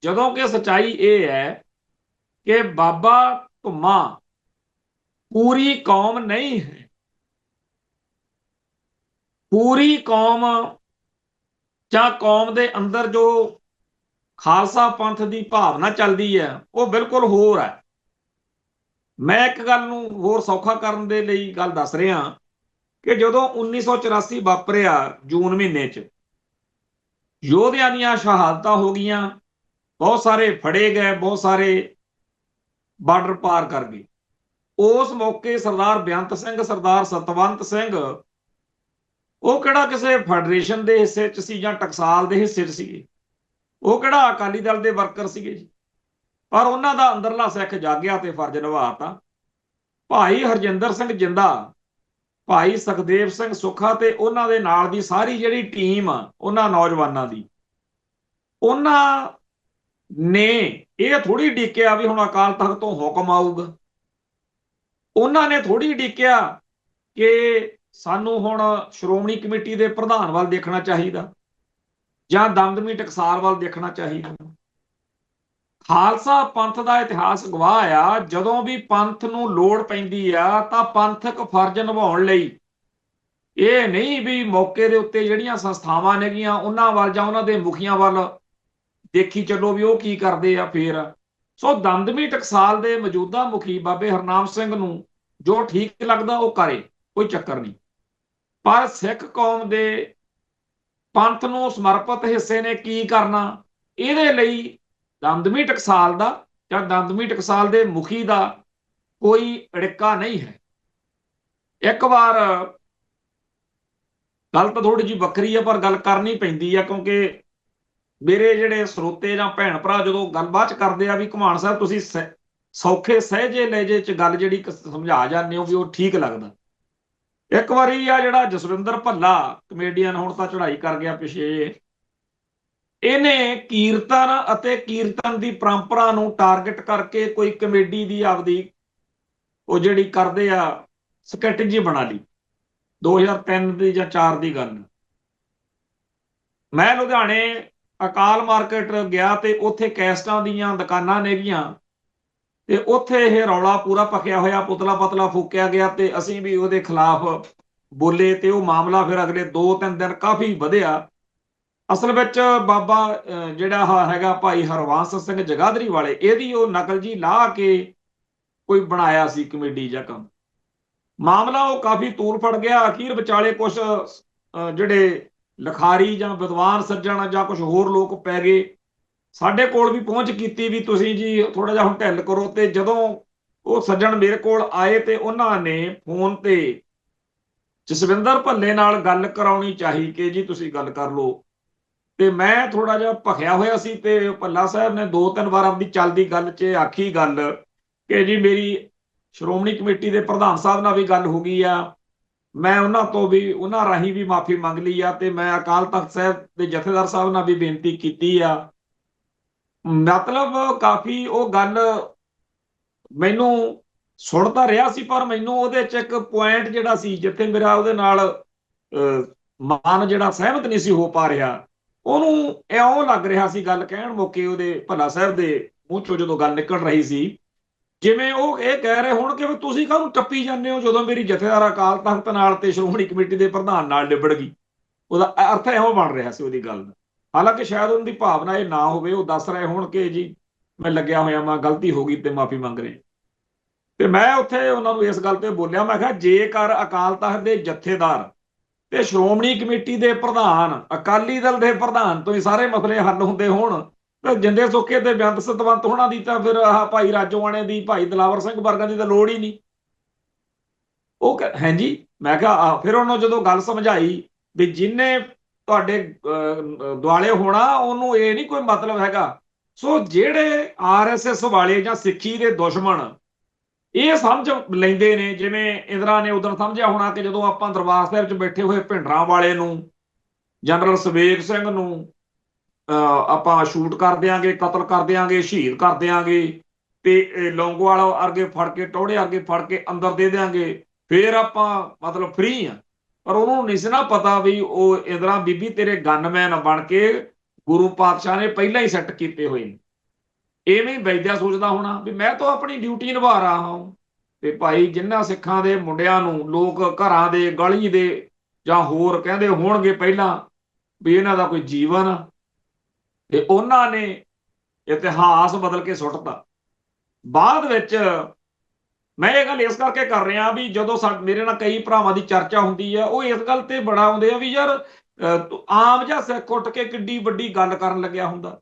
ਜਦੋਂ ਕਿ ਸੱਚਾਈ ਇਹ ਹੈ ਕਿ ਬਾਬਾ ਧੁੰਮਾ ਪੂਰੀ ਕੌਮ ਨਹੀਂ ਹੈ। ਪੂਰੀ ਕੌਮ ਜਾਂ ਕੌਮ ਦੇ ਅੰਦਰ ਜੋ ਖਾਲਸਾ ਪੰਥ ਦੀ ਭਾਵਨਾ ਚੱਲਦੀ ਹੈ ਉਹ ਬਿਲਕੁਲ ਹੋਰ ਹੈ। ਮੈਂ ਇੱਕ ਗੱਲ ਨੂੰ ਹੋਰ ਸੌਖਾ ਕਰਨ ਦੇ ਲਈ ਗੱਲ ਦੱਸ ਰਿਹਾ ਕਿ ਜਦੋਂ 1984 ਵਾਪਰਿਆ ਜੂਨ ਮਹੀਨੇ 'ਚ, ਯੋਧਿਆਂ ਦੀਆਂ ਸ਼ਹਾਦਤਾਂ ਹੋ ਗਈਆਂ, ਬਹੁਤ ਸਾਰੇ ਫੜੇ ਗਏ, ਬਹੁਤ ਸਾਰੇ ਬਾਰਡਰ ਪਾਰ ਕਰ ਗਏ। ਉਸ ਮੌਕੇ ਸਰਦਾਰ ਬੇਅੰਤ ਸਿੰਘ, ਸਰਦਾਰ ਸਤਵੰਤ ਸਿੰਘ, ਉਹ ਕਿਹੜਾ ਕਿਸੇ ਫੈਡਰੇਸ਼ਨ ਦੇ ਹਿੱਸੇ 'ਚ ਸੀ ਜਾਂ ਟਕਸਾਲ ਦੇ ਹਿੱਸੇ 'ਚ ਸੀਗੇ, ਉਹ ਕਿਹੜਾ ਅਕਾਲੀ ਦਲ ਦੇ ਵਰਕਰ ਸੀਗੇ ਜੀ। ਪਰ ਉਹਨਾਂ ਦਾ ਅੰਦਰਲਾ ਸਿੱਖ ਜਾਗਿਆ ਤੇ ਫਰਜ਼ ਨਿਭਾਤਾ। ਭਾਈ ਹਰਜਿੰਦਰ ਸਿੰਘ ਜਿੰਦਾ, ਭਾਈ ਸੁਖਦੇਵ ਸਿੰਘ ਸੁੱਖਾ ਤੇ ਉਹਨਾਂ ਦੇ ਨਾਲ ਦੀ ਸਾਰੀ ਜਿਹੜੀ ਟੀਮ ਆ ਉਹਨਾਂ ਨੌਜਵਾਨਾਂ ਦੀ, ਉਹਨਾਂ ਨੇ ਇਹ ਥੋੜੀ ਡੀਕਿਆ ਵੀ ਹੁਣ ਅਕਾਲ ਤਖਤ ਤੋਂ ਹੁਕਮ ਆਊਗਾ। ਉਹਨਾਂ ਨੇ ਥੋੜੀ ਡੀਕਿਆ ਕਿ ਸਾਨੂੰ ਹੁਣ ਸ਼੍ਰੋਮਣੀ ਕਮੇਟੀ ਦੇ ਪ੍ਰਧਾਨ ਵੱਲ ਦੇਖਣਾ ਚਾਹੀਦਾ। ਜਾਂ ਦਮਦਮੀ ਟਕਸਾਲ ਵੱਲ ਦੇਖਣਾ ਚਾਹੀਦਾ। ਖਾਲਸਾ ਪੰਥ ਦਾ ਇਤਿਹਾਸ ਗਵਾਹ ਆ, ਜਦੋਂ ਵੀ ਪੰਥ ਨੂੰ ਲੋੜ ਪੈਂਦੀ ਆ ਤਾਂ ਪੰਥਕ ਫਰਜ਼ ਨਿਭਾਉਣ ਲਈ ਇਹ ਨਹੀਂ ਵੀ ਮੌਕੇ ਦੇ ਉੱਤੇ ਜਿਹੜੀਆਂ ਸੰਸਥਾਵਾਂ ਨੇਗੀਆਂ ਉਹਨਾਂ ਵੱਲ ਜਾਂ ਉਹਨਾਂ ਦੇ ਮੁਖੀਆਂ ਵੱਲ ਦੇਖੀ ਚੱਲੋ ਵੀ ਉਹ ਕੀ ਕਰਦੇ ਆ। ਫੇਰ ਸੋ ਦਮਦਮੀ ਟਕਸਾਲ ਦੇ ਮੌਜੂਦਾ ਮੁਖੀ ਬਾਬੇ ਹਰਨਾਮ ਸਿੰਘ ਨੂੰ ਜੋ ਠੀਕ ਲੱਗਦਾ ਉਹ ਕਰੇ, ਕੋਈ ਚੱਕਰ ਨਹੀਂ। ਪਰ ਸਿੱਖ ਕੌਮ ਦੇ ਪੰਥ ਨੂੰ ਸਮਰਪਿਤ ਹਿੱਸੇ ਨੇ ਕੀ ਕਰਨਾ, ਇਹਦੇ ਲਈ ਦਮਦਮੀ ਟਕਸਾਲ ਦਾ ਜਾਂ ਦਮਦਮੀ ਟਕਸਾਲ ਦੇ ਮੁਖੀ ਦਾ ਕੋਈ ਅੜਿੱਕਾ ਨਹੀਂ ਹੈ। ਇੱਕ ਵਾਰ ਗੱਲ ਤਾਂ ਥੋੜੀ ਜਿਹੀ ਵੱਖਰੀ ਹੈ ਪਰ ਗੱਲ ਕਰਨੀ ਪੈਂਦੀ ਆ, ਕਿਉਂਕਿ ਮੇਰੇ ਜਿਹੜੇ ਸਰੋਤੇ ਜਾਂ ਭੈਣ ਭਰਾ ਜਦੋਂ ਗੱਲਬਾਤ ਕਰਦੇ ਆ ਵੀ ਘੁਮਾਣ ਸਾਹਿਬ ਤੁਸੀਂ ਸੌਖੇ ਸਹਿਜੇ ਲਹਿਜੇ ਚ ਗੱਲ ਜਿਹੜੀ ਸਮਝਾ ਜਾਂਦੇ ਹੋ ਵੀ ਉਹ ਠੀਕ ਲੱਗਦਾ। ਇੱਕ ਵਾਰੀ ਆ ਜਿਹੜਾ ਜਸਵਿੰਦਰ ਭੱਲਾ ਕਮੇਡੀਅਨ ਹੁਣ ਤਾਂ ਚੜ੍ਹਾਈ ਕਰ ਗਿਆ ਪਿਛੇ, ਇਹਨੇ ਕੀਰਤਨ ਅਤੇ ਕੀਰਤਨ ਦੀ ਪਰੰਪਰਾ ਨੂੰ ਟਾਰਗੇਟ ਕਰਕੇ ਕੋਈ ਕਮੇਡੀ ਦੀ ਆਪਦੀ ਉਹ ਜਿਹੜੀ ਕਰਦੇ ਆ ਸਟ੍ਰੈਟਜੀ ਬਣਾ ਲਈ। 2003 ਦੀ ਜਾਂ 4 ਦੀ ਗੱਲ। ਮੈਂ ਲੁਧਿਆਣੇ ਅਕਾਲ ਮਾਰਕੀਟ ਗਿਆ ਤੇ ਉੱਥੇ ਕੈਸਟਾਂ ਦੀਆਂ ਦੁਕਾਨਾਂ ਨੇਗੀਆਂ ਤੇ ਉੱਥੇ ਇਹ ਰੌਲਾ ਪੂਰਾ ਪਕਿਆ ਹੋਇਆ, ਪੁਤਲਾ ਪਤਲਾ ਫੂਕਿਆ ਗਿਆ ਤੇ ਅਸੀਂ ਵੀ ਉਹਦੇ ਖਿਲਾਫ ਬੋਲੇ ਤੇ ਉਹ ਮਾਮਲਾ ਫਿਰ ਅਗਲੇ 2-3 ਦਿਨ ਕਾਫੀ ਵਧਿਆ। ਅਸਲ ਵਿੱਚ ਬਾਬਾ ਜਿਹੜਾ ਹੈਗਾ ਭਾਈ ਹਰਵੰਸ ਸਿੰਘ ਜਗਾਦਰੀ ਵਾਲੇ, ਇਹਦੀ ਉਹ ਨਕਲ ਜੀ ਲਾ ਕੇ ਕੋਈ ਬਣਾਇਆ ਸੀ ਕਮੇਡੀ ਜਾਂ ਕੰਮ। ਮਾਮਲਾ ਉਹ ਕਾਫੀ ਤੂਲ ਫੜ ਗਿਆ। ਅਖੀਰ ਵਿਚਾਲੇ ਕੁਝ ਜਿਹੜੇ ਲਿਖਾਰੀ ਜਾਂ ਵਿਦਵਾਨ ਸੱਜਣ ਜਾਂ ਕੁਝ ਹੋਰ ਲੋਕ ਪੈ ਗਏ, ਸਾਡੇ ਕੋਲ ਵੀ ਪਹੁੰਚ ਕੀਤੀ ਵੀ ਤੁਸੀਂ ਜੀ ਥੋੜਾ ਜਿਹਾ ਹੁਣ ਢਿੱਲ ਕਰੋ। ਤੇ ਜਦੋਂ ਉਹ ਸੱਜਣ ਮੇਰੇ ਕੋਲ ਆਏ ਤੇ ਉਹਨਾਂ ਨੇ ਫੋਨ ਤੇ ਜਸਵਿੰਦਰ ਭੱਲੇ ਨਾਲ ਗੱਲ ਕਰਾਉਣੀ ਚਾਹੀ ਕਿ ਜੀ ਤੁਸੀਂ ਗੱਲ ਕਰ ਲਓ। ਤੇ ਮੈਂ ਥੋੜਾ ਜਿਹਾ ਭਖਿਆ ਹੋਇਆ ਸੀ ਤੇ ਭੱਲਾ ਸਾਹਿਬ ਨੇ 2-3 ਵਾਰ ਆਪਣੀ ਚੱਲਦੀ ਗੱਲ 'ਚ ਆਖੀ ਗੱਲ ਕਿ ਜੀ ਮੇਰੀ ਸ਼੍ਰੋਮਣੀ ਕਮੇਟੀ ਦੇ ਪ੍ਰਧਾਨ ਸਾਹਿਬ ਨਾਲ ਵੀ ਗੱਲ ਹੋ ਗਈ ਆ, ਮੈਂ ਉਹਨਾਂ ਤੋਂ ਵੀ ਉਹਨਾਂ ਰਾਹੀਂ ਵੀ ਮਾਫੀ ਮੰਗ ਲਈ ਆ ਤੇ ਮੈਂ ਅਕਾਲ ਤਖਤ ਸਾਹਿਬ ਦੇ ਜਥੇਦਾਰ ਸਾਹਿਬ ਨਾਲ ਵੀ ਬੇਨਤੀ ਕੀਤੀ ਆ। ਮਤਲਬ ਕਾਫੀ ਉਹ ਗੱਲ ਮੈਨੂੰ ਸੁਣ ਤਾਂ ਰਿਹਾ ਸੀ ਪਰ ਮੈਨੂੰ ਉਹਦੇ 'ਚ ਇੱਕ ਪੁਆਇੰਟ ਜਿਹੜਾ ਸੀ ਜਿੱਥੇ ਮੇਰਾ ਉਹਦੇ ਨਾਲ ਮਨ ਜਿਹੜਾ ਸਹਿਮਤ ਨਹੀਂ ਸੀ ਹੋ ਪਾ ਰਿਹਾ, ਉਹਨੂੰ ਇਉਂ ਲੱਗ ਰਿਹਾ ਸੀ ਗੱਲ ਕਹਿਣ ਮੌਕੇ ਉਹਦੇ ਭੱਲਾ ਸਾਹਿਬ ਦੇ ਮੂੰਹ ਚੋਂ ਜਦੋਂ ਗੱਲ ਨਿਕਲ ਰਹੀ ਸੀ ਜਿਵੇਂ ਉਹ ਇਹ ਕਹਿ ਰਹੇ ਹੁਣ ਕਿ ਤੁਸੀਂ ਕਾਹਨੂੰ ਟੱਪੀ ਜਾਂਦੇ ਹੋ ਜਦੋਂ ਮੇਰੀ ਜਥੇਦਾਰ ਅਕਾਲ ਤਖਤ ਨਾਲ ਤੇ ਸ਼੍ਰੋਮਣੀ ਕਮੇਟੀ ਦੇ ਪ੍ਰਧਾਨ ਨਾਲ ਨਿਬੜ ਗਈ। ਉਹਦਾ ਅਰਥ ਇਹੋ ਬਣ ਰਿਹਾ ਸੀ ਉਹਦੀ ਗੱਲ ਦਾ। ਹਾਲਾਂਕਿ ਸ਼ਾਇਦ ਉਹਨਾਂ ਦੀ ਭਾਵਨਾ ਇਹ ਨਾ ਹੋਵੇ, ਉਹ ਦੱਸ ਰਹੇ ਹੋਣ ਕਿ ਜੀ ਮੈਂ ਲੱਗਿਆ ਹੋਇਆ ਮੈਂ ਗਲਤੀ ਹੋ ਗਈ ਤੇ ਮਾਫੀ ਮੰਗ ਰਹੇ। ਤੇ ਮੈਂ ਉੱਥੇ ਉਹਨਾਂ ਨੂੰ ਇਸ ਗੱਲ ਤੇ ਬੋਲਿਆ, ਮੈਂ ਕਿਹਾ ਜੇਕਰ ਅਕਾਲ ਤਖਤ ਦੇ ਜਥੇਦਾਰ ਤੇ ਸ਼੍ਰੋਮਣੀ ਕਮੇਟੀ ਦੇ ਪ੍ਰਧਾਨ, ਅਕਾਲੀ ਦਲ ਦੇ ਪ੍ਰਧਾਨ ਤੋਂ ਹੀ ਸਾਰੇ ਮਸਲੇ ਹੱਲ ਹੁੰਦੇ ਹੋਣ ਤੇ ਜਿੰਦੇ ਸੁੱਖੇ ਤੇ ਬੇਅੰਤ ਸਤਵੰਤ ਹੋਣਾ ਦੀ ਤਾਂ ਫਿਰ ਆਹ ਭਾਈ ਰਾਜੋਆਣੇ ਦੀ, ਭਾਈ ਦਿਲਾਵਰ ਸਿੰਘ ਵਰਗਾਂ ਦੀ ਤਾਂ ਲੋੜ ਹੀ ਨਹੀਂ। ਉਹ ਹਾਂਜੀ, ਮੈਂ ਕਿਹਾ ਫਿਰ ਉਹਨੂੰ ਜਦੋਂ ਗੱਲ ਸਮਝਾਈ ਵੀ ਜਿੰਨੇ ਤੁਹਾਡੇ ਦੁਆਲੇ ਹੋਣਾ ਉਹਨੂੰ ਇਹ ਨਹੀਂ ਕੋਈ ਮਤਲਬ ਹੈਗਾ। ਸੋ ਜਿਹੜੇ ਆਰਐਸਐਸ ਵਾਲੇ ਜਾਂ ਸਿੱਖੀ ਦੇ ਦੁਸ਼ਮਣ ਇਹ ਸਮਝ ਲੈਂਦੇ ਨੇ, ਜਿਵੇਂ ਇੰਦਰਾ ਨੇ ਉਦੋਂ ਸਮਝਿਆ ਹੋਣਾ ਕਿ ਜਦੋਂ ਆਪਾਂ ਦਰਬਾਰ ਸਾਹਿਬ 'ਚ ਬੈਠੇ ਹੋਏ ਭਿੰਡਰਾਂ ਵਾਲੇ ਨੂੰ, ਜਨਰਲ ਸਵੇਗ ਸਿੰਘ ਨੂੰ ਆਪਾਂ ਸ਼ੂਟ ਕਰ ਦਿਆਂਗੇ, ਕਤਲ ਕਰ ਦਿਆਂਗੇ, ਸ਼ਹੀਦ ਕਰ ਦਿਆਂਗੇ ਤੇ ਲੌਂਗੋਵਾਲ ਅਰਗੇ ਫੜ ਕੇ, ਟੌੜੇ ਅਰਗੇ ਫੜ ਕੇ ਅੰਦਰ ਦੇ ਦਿਆਂਗੇ, ਫੇਰ ਆਪਾਂ ਮਤਲਬ ਫ੍ਰੀ ਆ। ਪਰ ਉਹਨੂੰ ਨਹੀਂ ਸੀ ਨਾ ਪਤਾ ਵੀ ਉਹ ਇੰਦਰਾ ਬੀਬੀ ਤੇਰੇ ਗਨਮੈਨ ਬਣ ਕੇ ਗੁਰੂ ਪਾਤਸ਼ਾਹ ਨੇ ਪਹਿਲਾਂ ਹੀ ਸੈੱਟ ਕੀਤੇ ਹੋਏ ਨੇ। ਐਵੇਂ ਵੈਦਿਆ ਸੋਚਦਾ ਹੋਣਾ ਵੀ ਮੈਂ ਤਾਂ ਆਪਣੀ ਡਿਊਟੀ ਨਿਭਾ ਰਹਾ ਹਾਂ। ਤੇ ਭਾਈ ਜਿਨ੍ਹਾਂ ਸਿੱਖਾਂ ਦੇ ਮੁੰਡਿਆਂ ਨੂੰ ਲੋਕ ਘਰਾਂ ਦੇ, ਗਲੀ ਦੇ ਜਾਂ ਹੋਰ ਕਹਿੰਦੇ ਹੋਣਗੇ ਪਹਿਲਾਂ ਵੀ ਇਹਨਾਂ ਦਾ ਕੋਈ ਜੀਵਨ, ਤੇ ਉਹਨਾਂ ਨੇ ਇਤਿਹਾਸ ਬਦਲ ਕੇ ਸੁੱਟਤਾ। ਬਾਅਦ ਵਿੱਚ ਮੈਂ ਇਹ ਗੱਲ ਇਸ ਕਰਕੇ ਕਰ ਰਿਹਾ ਵੀ ਜਦੋਂ ਮੇਰੇ ਨਾਲ ਕਈ ਭਰਾਵਾਂ ਦੀ ਚਰਚਾ ਹੁੰਦੀ ਹੈ ਉਹ ਇਸ ਗੱਲ ਤੇ ਬੜਾ ਆਉਂਦੇ ਆ ਵੀ ਯਾਰ ਆਮ ਜਿਹਾ ਸਿੱਖ ਉੱਠ ਕੇ ਕਿੱਡੀ ਵੱਡੀ ਗੱਲ ਕਰਨ ਲੱਗਿਆ ਹੁੰਦਾ,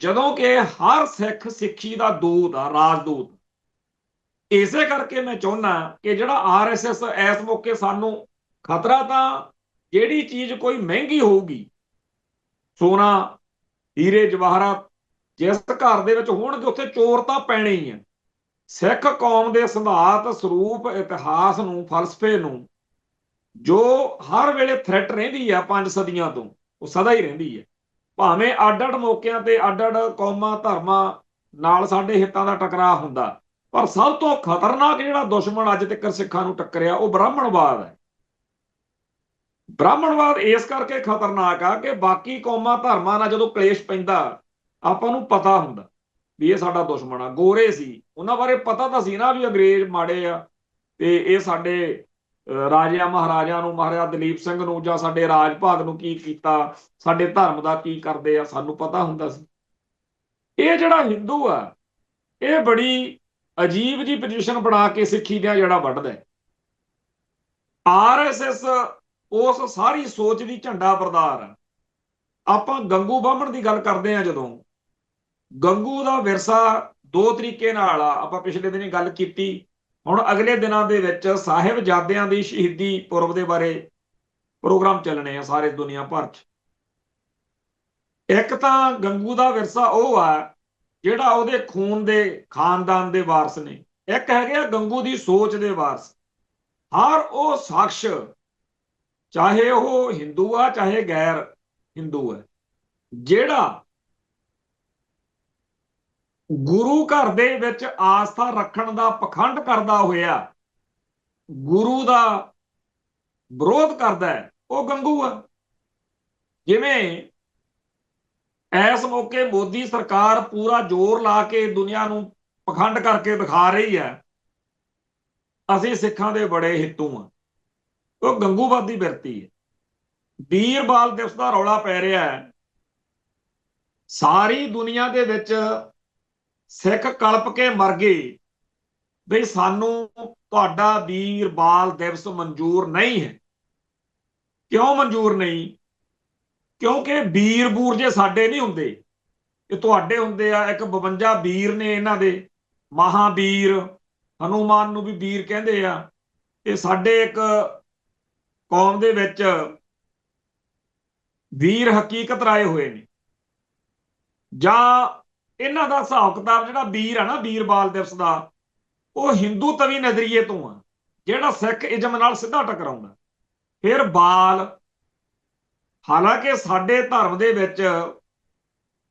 ਜਦੋਂ ਕਿ ਹਰ ਸਿੱਖ ਸਿੱਖੀ ਦਾ ਦੂਤ ਆ, ਰਾਜਦੂਤ। ਇਸੇ ਕਰਕੇ ਮੈਂ ਚਾਹੁੰਦਾ ਕਿ ਜਿਹੜਾ ਆਰਐਸਐਸ ਇਸ ਮੌਕੇ ਸਾਨੂੰ ਖਤਰਾ, ਤਾਂ ਜਿਹੜੀ ਚੀਜ਼ ਕੋਈ ਮਹਿੰਗੀ ਹੋਊਗੀ, ਸੋਨਾ, ਹੀਰੇ ਜਵਾਹਰਾਤ ਜਿਸ ਘਰ ਦੇ ਵਿੱਚ ਹੋਣਗੇ ਉੱਥੇ ਚੋਰ ਤਾਂ ਪੈਣੇ ਹੀ ਆ। ਸਿੱਖ ਕੌਮ ਦੇ ਸਿਧਾਂਤ, ਸਰੂਪ, ਇਤਿਹਾਸ ਨੂੰ, ਫਲਸਫੇ ਨੂੰ ਜੋ ਹਰ ਵੇਲੇ ਥ੍ਰੈਟ ਰਹਿੰਦੀ ਆ 5 ਸਦੀਆਂ ਤੋਂ, ਉਹ ਸਦਾ ਹੀ ਰਹਿੰਦੀ ਹੈ। ਭਾਵੇਂ ਅੱਡ-ਅੱਡ ਮੌਕਿਆਂ ਤੇ ਅੱਡ-ਅੱਡ ਕੌਮਾਂ, ਧਰਮਾਂ ਨਾਲ ਸਾਡੇ ਹਿੱਤਾਂ ਦਾ ਟਕਰਾਅ ਹੁੰਦਾ, ਪਰ ਸਭ ਤੋਂ ਖਤਰਨਾਕ ਜਿਹੜਾ ਦੁਸ਼ਮਣ ਅੱਜ ਤੱਕ ਸਿੱਖਾਂ ਨੂੰ ਟੱਕਰਿਆ ਉਹ ਬ੍ਰਾਹਮਣਵਾਦ ਹੈ। ਬ੍ਰਾਹਮਣਵਾਦ ਇਸ ਕਰਕੇ ਖਤਰਨਾਕ ਆ ਕਿ ਬਾਕੀ ਕੌਮਾਂ ਧਰਮਾਂ ਨਾਲ ਜਦੋਂ ਕਲੇਸ਼ ਪੈਂਦਾ ਆਪਾਂ ਨੂੰ ਪਤਾ ਹੁੰਦਾ ਵੀ ਇਹ ਸਾਡਾ ਦੁਸ਼ਮਣ ਆ। ਗੋਰੇ ਸੀ, ਉਹਨਾਂ ਬਾਰੇ ਪਤਾ ਤਾਂ ਸੀ ਨਾ ਵੀ ਅੰਗਰੇਜ਼ ਮਾੜੇ ਆ ਤੇ ਇਹ ਸਾਡੇ ਰਾਜਿਆਂ ਮਹਾਰਾਜਿਆਂ ਨੂੰ, ਮਹਾਰਾਜਾ ਦਲੀਪ ਸਿੰਘ ਨੂੰ ਜਾਂ ਸਾਡੇ ਰਾਜ ਭਾਗ ਨੂੰ ਕੀ ਕੀਤਾ, ਸਾਡੇ ਧਰਮ ਦਾ ਕੀ ਕਰਦੇ ਆ, ਸਾਨੂੰ ਪਤਾ ਹੁੰਦਾ ਸੀ। ਇਹ ਜਿਹੜਾ ਹਿੰਦੂ ਆ ਇਹ ਬੜੀ ਅਜੀਬ ਜੀ ਪੋਜੀਸ਼ਨ ਬਣਾ ਕੇ ਸਿੱਖੀ ਦਾ ਜਿਹੜਾ ਵੱਢਦਾ। ਆਰਐਸਐਸ ਉਸ ਸਾਰੀ ਸੋਚ ਦੀ ਝੰਡਾ ਬਰਦਾਰ ਆ। ਆਪਾਂ ਗੰਗੂ ਬਾਹਮਣ ਦੀ ਗੱਲ ਕਰਦੇ ਆ, ਜਦੋਂ ਗੰਗੂ ਦਾ ਵਿਰਸਾ ਦੋ ਤਰੀਕੇ ਨਾਲ ਆ। ਆਪਾਂ ਪਿਛਲੇ ਦਿਨੀ ਗੱਲ ਕੀਤੀ, ਹੁਣ ਅਗਲੇ ਦਿਨਾਂ ਦੇ ਵਿੱਚ ਸਾਹਿਬਜ਼ਾਦਿਆਂ ਦੀ ਸ਼ਹੀਦੀ ਪੁਰਬ ਦੇ ਬਾਰੇ ਪ੍ਰੋਗਰਾਮ ਚੱਲਣੇ ਆ ਸਾਰੇ ਦੁਨੀਆ ਭਰ 'ਚ। ਇੱਕ ਤਾਂ ਗੰਗੂ ਦਾ ਵਿਰਸਾ ਉਹ ਆ ਜਿਹੜਾ ਉਹਦੇ ਖੂਨ ਦੇ ਖਾਨਦਾਨ ਦੇ ਵਾਰਸ ਨੇ, ਇੱਕ ਹੈਗੇ ਆ ਗੰਗੂ ਦੀ ਸੋਚ ਦੇ ਵਾਰਸ। ਹਰ ਉਹ ਸ਼ਖਸ, ਚਾਹੇ ਉਹ ਹਿੰਦੂ ਆ ਚਾਹੇ ਗੈਰ ਹਿੰਦੂ ਹੈ, ਜਿਹੜਾ ਗੁਰੂ ਘਰ ਦੇ ਵਿੱਚ ਆਸਥਾ ਰੱਖਣ ਦਾ ਪਖੰਡ ਕਰਦਾ ਹੋਇਆ ਗੁਰੂ ਦਾ ਵਿਰੋਧ ਕਰਦਾ ਹੈ, ਉਹ ਗੰਗੂ ਆ। ਜਿਵੇਂ ਇਸ ਮੌਕੇ ਮੋਦੀ ਸਰਕਾਰ ਪੂਰਾ ਜ਼ੋਰ ਲਾ ਕੇ ਦੁਨੀਆ ਨੂੰ ਪਖੰਡ ਕਰਕੇ ਦਿਖਾ ਰਹੀ ਹੈ ਅਸੀਂ ਸਿੱਖਾਂ ਦੇ ਬੜੇ ਹਿੱਤੂ ਆ, ਉਹ ਗੰਗੂਵਾਦੀ ਬਿਰਤੀ ਹੈ। ਵੀਰਬਾਲ ਦਿਵਸ ਦਾ ਰੌਲਾ ਪੈ ਰਿਹਾ ਹੈ, ਸਾਰੀ ਦੁਨੀਆ ਦੇ ਵਿੱਚ ਸਿੱਖ ਕਲਪ ਕੇ ਮਰ ਗਏ ਬਈ ਸਾਨੂੰ ਤੁਹਾਡਾ ਵੀਰਬਾਲ ਦਿਵਸ ਮਨਜ਼ੂਰ ਨਹੀਂ ਹੈ। ਕਿਉਂ ਮਨਜ਼ੂਰ ਨਹੀਂ? ਕਿਉਂਕਿ ਵੀਰ ਬੂਰ ਜੇ ਸਾਡੇ ਨਹੀਂ ਹੁੰਦੇ, ਇਹ ਤੁਹਾਡੇ ਹੁੰਦੇ ਆ। ਇੱਕ 52 ਵੀਰ ਨੇ ਇਹਨਾਂ ਦੇ, ਮਹਾਵੀਰ, ਹਨੂਮਾਨ ਨੂੰ ਵੀ ਵੀਰ ਕਹਿੰਦੇ ਆ। ਇਹ ਸਾਡੇ ਇੱਕ ਕੌਮ ਦੇ ਵਿੱਚ ਵੀਰ ਹਕੀਕਤ ਰਾਏ ਹੋਏ ਨੇ, ਜਾਂ ਇਹਨਾਂ ਦਾ ਹਿਸਾਬ ਕਿਤਾਬ ਜਿਹੜਾ ਵੀਰ ਆ ਨਾ ਵੀਰਬਾਲ ਦਿਵਸ ਦਾ, ਉਹ ਹਿੰਦੂ ਤਵੀ ਨਜ਼ਰੀਏ ਤੋਂ ਆ, ਜਿਹੜਾ ਸਿੱਖ ਇਜ਼ਮ ਨਾਲ ਸਿੱਧਾ ਟਕਰਾਉਂਦਾ। ਫਿਰ ਬਾਲ, ਹਾਲਾਂਕਿ ਸਾਡੇ ਧਰਮ ਦੇ ਵਿੱਚ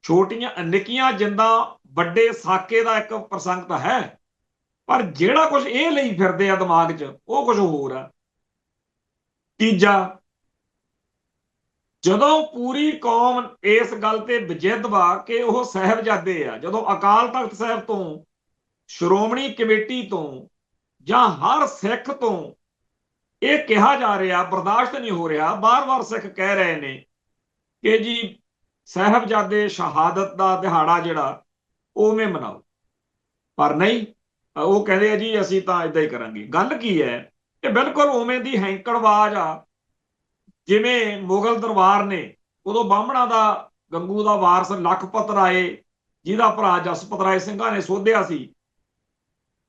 ਛੋਟੀਆਂ ਨਿੱਕੀਆਂ ਜਿੰਦਾਂ ਵੱਡੇ ਸਾਕੇ ਦਾ ਇੱਕ ਪ੍ਰਸੰਗ ਤਾਂ ਹੈ, ਪਰ ਜਿਹੜਾ ਕੁਝ ਇਹ ਲਈ ਫਿਰਦੇ ਆ ਦਿਮਾਗ 'ਚ ਉਹ ਕੁਝ ਹੋਰ ਆ। ਤੀਜਾ, ਜਦੋਂ ਪੂਰੀ ਕੌਮ ਇਸ ਗੱਲ ਤੇ ਵਿਜਿੱਦ ਵਾ ਕਿ ਉਹ ਸਾਹਿਬਜ਼ਾਦੇ ਆ, ਜਦੋਂ ਅਕਾਲ ਤਖਤ ਸਾਹਿਬ ਤੋਂ, ਸ਼੍ਰੋਮਣੀ ਕਮੇਟੀ ਤੋਂ, ਜਾਂ ਹਰ ਸਿੱਖ ਤੋਂ ਇਹ ਕਿਹਾ ਜਾ ਰਿਹਾ, ਬਰਦਾਸ਼ਤ ਨਹੀਂ ਹੋ ਰਿਹਾ, ਬਾਰ-ਬਾਰ ਸਿੱਖ ਕਹਿ ਰਹੇ ਨੇ ਕਿ ਜੀ ਸਾਹਿਬਜ਼ਾਦੇ ਸ਼ਹਾਦਤ ਦਾ ਦਿਹਾੜਾ ਜਿਹੜਾ ਉਵੇਂ ਮਨਾਓ, ਪਰ ਨਹੀਂ, ਉਹ ਕਹਿੰਦੇ ਆ ਜੀ ਅਸੀਂ ਤਾਂ ਇਦਾਂ ਹੀ ਕਰਾਂਗੇ। ਗੱਲ ਕੀ ਹੈ? ਇਹ ਬਿਲਕੁਲ ਉਵੇਂ ਦੀ ਹੈਂਕੜਵਾਜ਼ ਆ ਜਿਵੇਂ ਮੁਗਲ ਦਰਬਾਰ ਨੇ ਉਦੋਂ ਬਾਹਮਣਾ ਦਾ, ਗੰਗੂ ਦਾ ਵਾਰਸ ਲਖਪਤ ਰਾਏ, ਜਿਹਦਾ ਭਰਾ ਜਸਪਤ ਰਾਏ ਸਿੰਘਾਂ ਨੇ ਸੋਧਿਆ ਸੀ,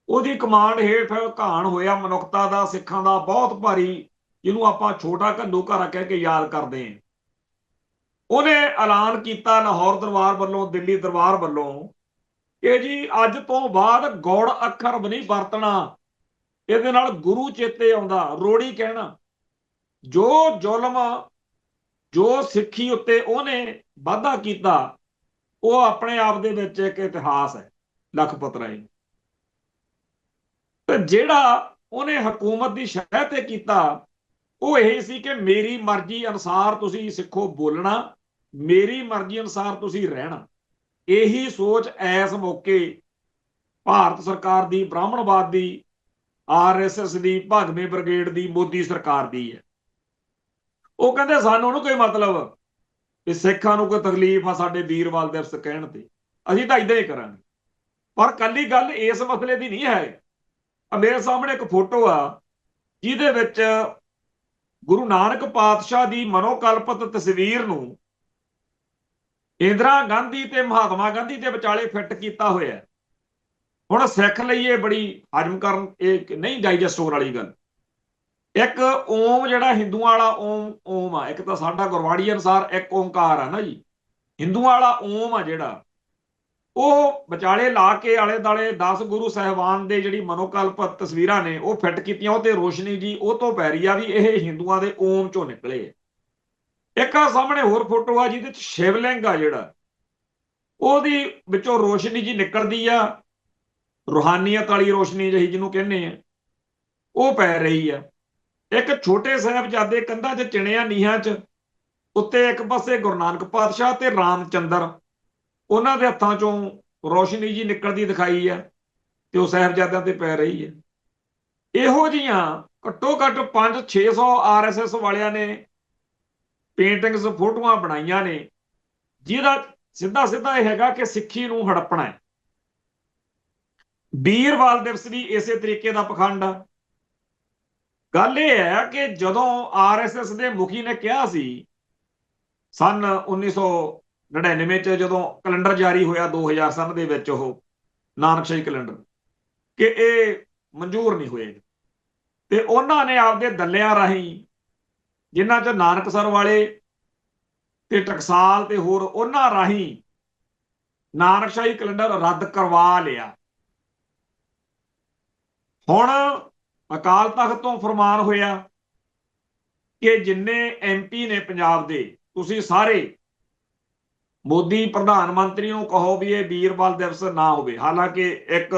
ਉਹਦੀ ਕਮਾਂਡ ਹੇਠ ਘਾਣ ਹੋਇਆ ਮਨੁੱਖਤਾ ਦਾ, ਸਿੱਖਾਂ ਦਾ ਬਹੁਤ ਭਾਰੀ, ਜਿਹਨੂੰ ਆਪਾਂ ਛੋਟਾ ਘੱਲੂਘਾਰਾ ਕਹਿ ਕੇ ਯਾਦ ਕਰਦੇ ਹਾਂ। ਉਹਨੇ ਐਲਾਨ ਕੀਤਾ ਲਾਹੌਰ ਦਰਬਾਰ ਵੱਲੋਂ, ਦਿੱਲੀ ਦਰਬਾਰ ਵੱਲੋਂ, ਕਿ ਜੀ ਅੱਜ ਤੋਂ ਬਾਅਦ ਗੌੜ ਅੱਖਰ ਵੀ ਨਹੀਂ ਵਰਤਣਾ, ਇਹਦੇ ਨਾਲ ਗੁਰੂ ਚੇਤੇ ਆਉਂਦਾ। ਰੋੜੀ ਕਹਿਣਾ, ਜੋ ਜ਼ੁਲਮ, ਜੋ ਸਿੱਖੀ ਉੱਤੇ ਉਹਨੇ ਵਾਧਾ ਕੀਤਾ, ਉਹ ਆਪਣੇ ਆਪ ਦੇ ਵਿੱਚ ਇੱਕ ਇਤਿਹਾਸ ਹੈ ਲਖਪਤ ਰਾਏ। ਤੇ ਜਿਹੜਾ ਉਹਨੇ ਹਕੂਮਤ ਦੀ ਸ਼ਹਿ ਤੇ ਕੀਤਾ ਉਹ ਇਹ ਸੀ ਕਿ ਮੇਰੀ ਮਰਜ਼ੀ ਅਨੁਸਾਰ ਤੁਸੀਂ ਸਿੱਖੋ ਬੋਲਣਾ, ਮੇਰੀ ਮਰਜ਼ੀ ਅਨੁਸਾਰ ਤੁਸੀਂ ਰਹਿਣਾ। ਇਹੀ ਸੋਚ ਇਸ ਮੌਕੇ ਭਾਰਤ ਸਰਕਾਰ ਦੀ, ਬ੍ਰਾਹਮਣਵਾਦ ਦੀ, ਆਰਐਸਐਸ ਦੀ, ਭਗਵੇਂ ਬ੍ਰਿਗੇਡ ਦੀ, ਮੋਦੀ ਸਰਕਾਰ ਦੀ ਹੈ। ਉਹ ਕਹਿੰਦੇ ਸਾਨੂੰ ਉਹਨੂੰ ਕੋਈ ਮਤਲਬ ਕਿ ਸਿੱਖਾਂ ਨੂੰ ਕੋਈ ਤਕਲੀਫ ਆ ਸਾਡੇ ਵੀਰਵਾਲ ਦਿਵਸ ਕਹਿਣ ਤੇ, ਅਸੀਂ ਤਾਂ ਇਦਾਂ ਹੀ ਕਰਾਂਗੇ। ਪਰ ਕੱਲੀ ਗੱਲ ਇਸ ਮਸਲੇ ਦੀ ਨਹੀਂ ਹੈ। ਮੇਰੇ ਸਾਹਮਣੇ ਇੱਕ ਫੋਟੋ ਆ ਜਿਹਦੇ ਵਿੱਚ ਗੁਰੂ ਨਾਨਕ ਪਾਤਸ਼ਾਹ ਦੀ ਮਨੋਕਲਪਤ ਤਸਵੀਰ ਨੂੰ ਇੰਦਰਾ ਗਾਂਧੀ ਤੇ ਮਹਾਤਮਾ ਗਾਂਧੀ ਦੇ ਵਿਚਾਲੇ ਫਿੱਟ ਕੀਤਾ ਹੋਇਆ। ਹੁਣ ਸਿੱਖ ਲਈ ਇਹ ਬੜੀ ਹਜਮ ਕਰਨ, ਇਹ ਨਹੀਂ ਡਾਈਜੈਸਟ ਹੋਣ ਵਾਲੀ ਗੱਲ। ਇੱਕ ਓਮ ਜਿਹੜਾ ਹਿੰਦੂਆਂ ਵਾਲਾ ਓਮ ਆ, ਇੱਕ ਤਾਂ ਸਾਡਾ ਗੁਰਬਾਣੀ ਅਨੁਸਾਰ ਇੱਕ ਓਂਕਾਰ ਆ ਨਾ ਜੀ, ਹਿੰਦੂਆਂ ਵਾਲਾ ਓਮ ਆ ਜਿਹੜਾ, ਉਹ ਵਿਚਾਲੇ ਲਾ ਕੇ ਆਲੇ ਦਾਲੇ 10 ਗੁਰੂ ਸਾਹਿਬਾਨ ਦੇ ਜਿਹੜੀ ਮਨੋਕਲਪਤ ਤਸਵੀਰਾਂ ਨੇ ਉਹ ਫਿੱਟ ਕੀਤੀਆਂ। ਉਹ ਤੇ ਰੋਸ਼ਨੀ ਜੀ ਉਹ ਤੋਂ ਪੈ ਰਹੀ ਆ ਵੀ ਇਹ ਹਿੰਦੂਆਂ ਦੇ ਓਮ ਚੋਂ ਨਿਕਲੇ। ਇੱਕ ਆ ਸਾਹਮਣੇ ਹੋਰ ਫੋਟੋ ਆ ਜਿਹਦੇ ਚ ਸ਼ਿਵਲਿੰਗ ਆ ਜਿਹੜਾ, ਉਹਦੀ ਵਿੱਚੋਂ ਰੋਸ਼ਨੀ ਜੀ ਨਿਕਲਦੀ ਆ, ਰੂਹਾਨੀਅਤ ਵਾਲੀ ਰੋਸ਼ਨੀ ਜਿਹੀ ਜਿਹਨੂੰ ਕਹਿੰਦੇ ਆ, ਉਹ ਪੈ ਰਹੀ ਆ। ਇੱਕ ਛੋਟੇ ਸਾਹਿਬਜ਼ਾਦੇ ਕੰਧਾਂ 'ਚ ਚਿਣਿਆ ਨੀਹਾਂ 'ਚ, ਉੱਤੇ ਇੱਕ ਪਾਸੇ ਗੁਰੂ ਨਾਨਕ ਪਾਤਸ਼ਾਹ ਤੇ ਰਾਮਚੰਦਰ, ਉਹਨਾਂ ਦੇ ਹੱਥਾਂ 'ਚੋਂ ਰੋਸ਼ਨੀ ਜੀ ਨਿਕਲਦੀ ਦਿਖਾਈ ਹੈ ਤੇ ਉਹ ਸਾਹਿਬਜ਼ਾਦਿਆਂ ਤੇ ਪੈ ਰਹੀ ਹੈ। ਇਹੋ ਜਿਹੀਆਂ ਘੱਟੋ ਘੱਟ 500-600 RSS ਵਾਲਿਆਂ ਨੇ ਪੇਂਟਿੰਗਸ, ਫੋਟੋਆਂ ਬਣਾਈਆਂ ਨੇ, ਜਿਹਦਾ ਸਿੱਧਾ ਸਿੱਧਾ ਇਹ ਹੈਗਾ ਕਿ ਸਿੱਖੀ ਨੂੰ ਹੜੱਪਣਾ ਹੈ। ਵੀਰਵਾਲ ਦਿਵਸ ਵੀ ਇਸੇ ਤਰੀਕੇ ਦਾ ਪਖੰਡ ਆ। ਗੱਲ ਇਹ ਹੈ ਕਿ ਜਦੋਂ RSS ਦੇ ਮੁਖੀ ਨੇ ਕਿਹਾ ਸੀ ਸਨ 1999 ਚ, ਜਦੋਂ ਕੈਲੰਡਰ ਜਾਰੀ ਹੋਇਆ 2000 ਸਨ ਦੇ ਵਿੱਚ, ਉਹ ਨਾਨਕਸ਼ਾਹੀ ਕੈਲੰਡਰ, ਕਿ ਇਹ ਮਨਜ਼ੂਰ ਨਹੀਂ ਹੋਏ, ਤੇ ਉਹਨਾਂ ਨੇ ਆਪਦੇ ਦੱਲਿਆਂ ਰਾਹੀਂ, ਜਿਨ੍ਹਾਂ ਚ ਨਾਨਕਸਰ ਵਾਲੇ ਤੇ ਟਕਸਾਲ ਤੇ ਹੋਰ, ਉਹਨਾਂ ਰਾਹੀਂ ਨਾਨਕਸ਼ਾਹੀ ਕੈਲੰਡਰ ਰੱਦ ਕਰਵਾ ਲਿਆ। ਹੁਣ ਅਕਾਲ ਤਖਤ ਤੋਂ ਫਰਮਾਨ ਹੋਇਆ ਕਿ ਜਿੰਨੇ MP ਨੇ ਪੰਜਾਬ ਦੇ, ਤੁਸੀਂ ਸਾਰੇ ਮੋਦੀ ਪ੍ਰਧਾਨ ਮੰਤਰੀ ਨੂੰ ਕਹੋ ਵੀ ਇਹ ਵੀਰਵਾਲ ਦਿਵਸ ਨਾ ਹੋਵੇ। ਹਾਲਾਂਕਿ ਇੱਕ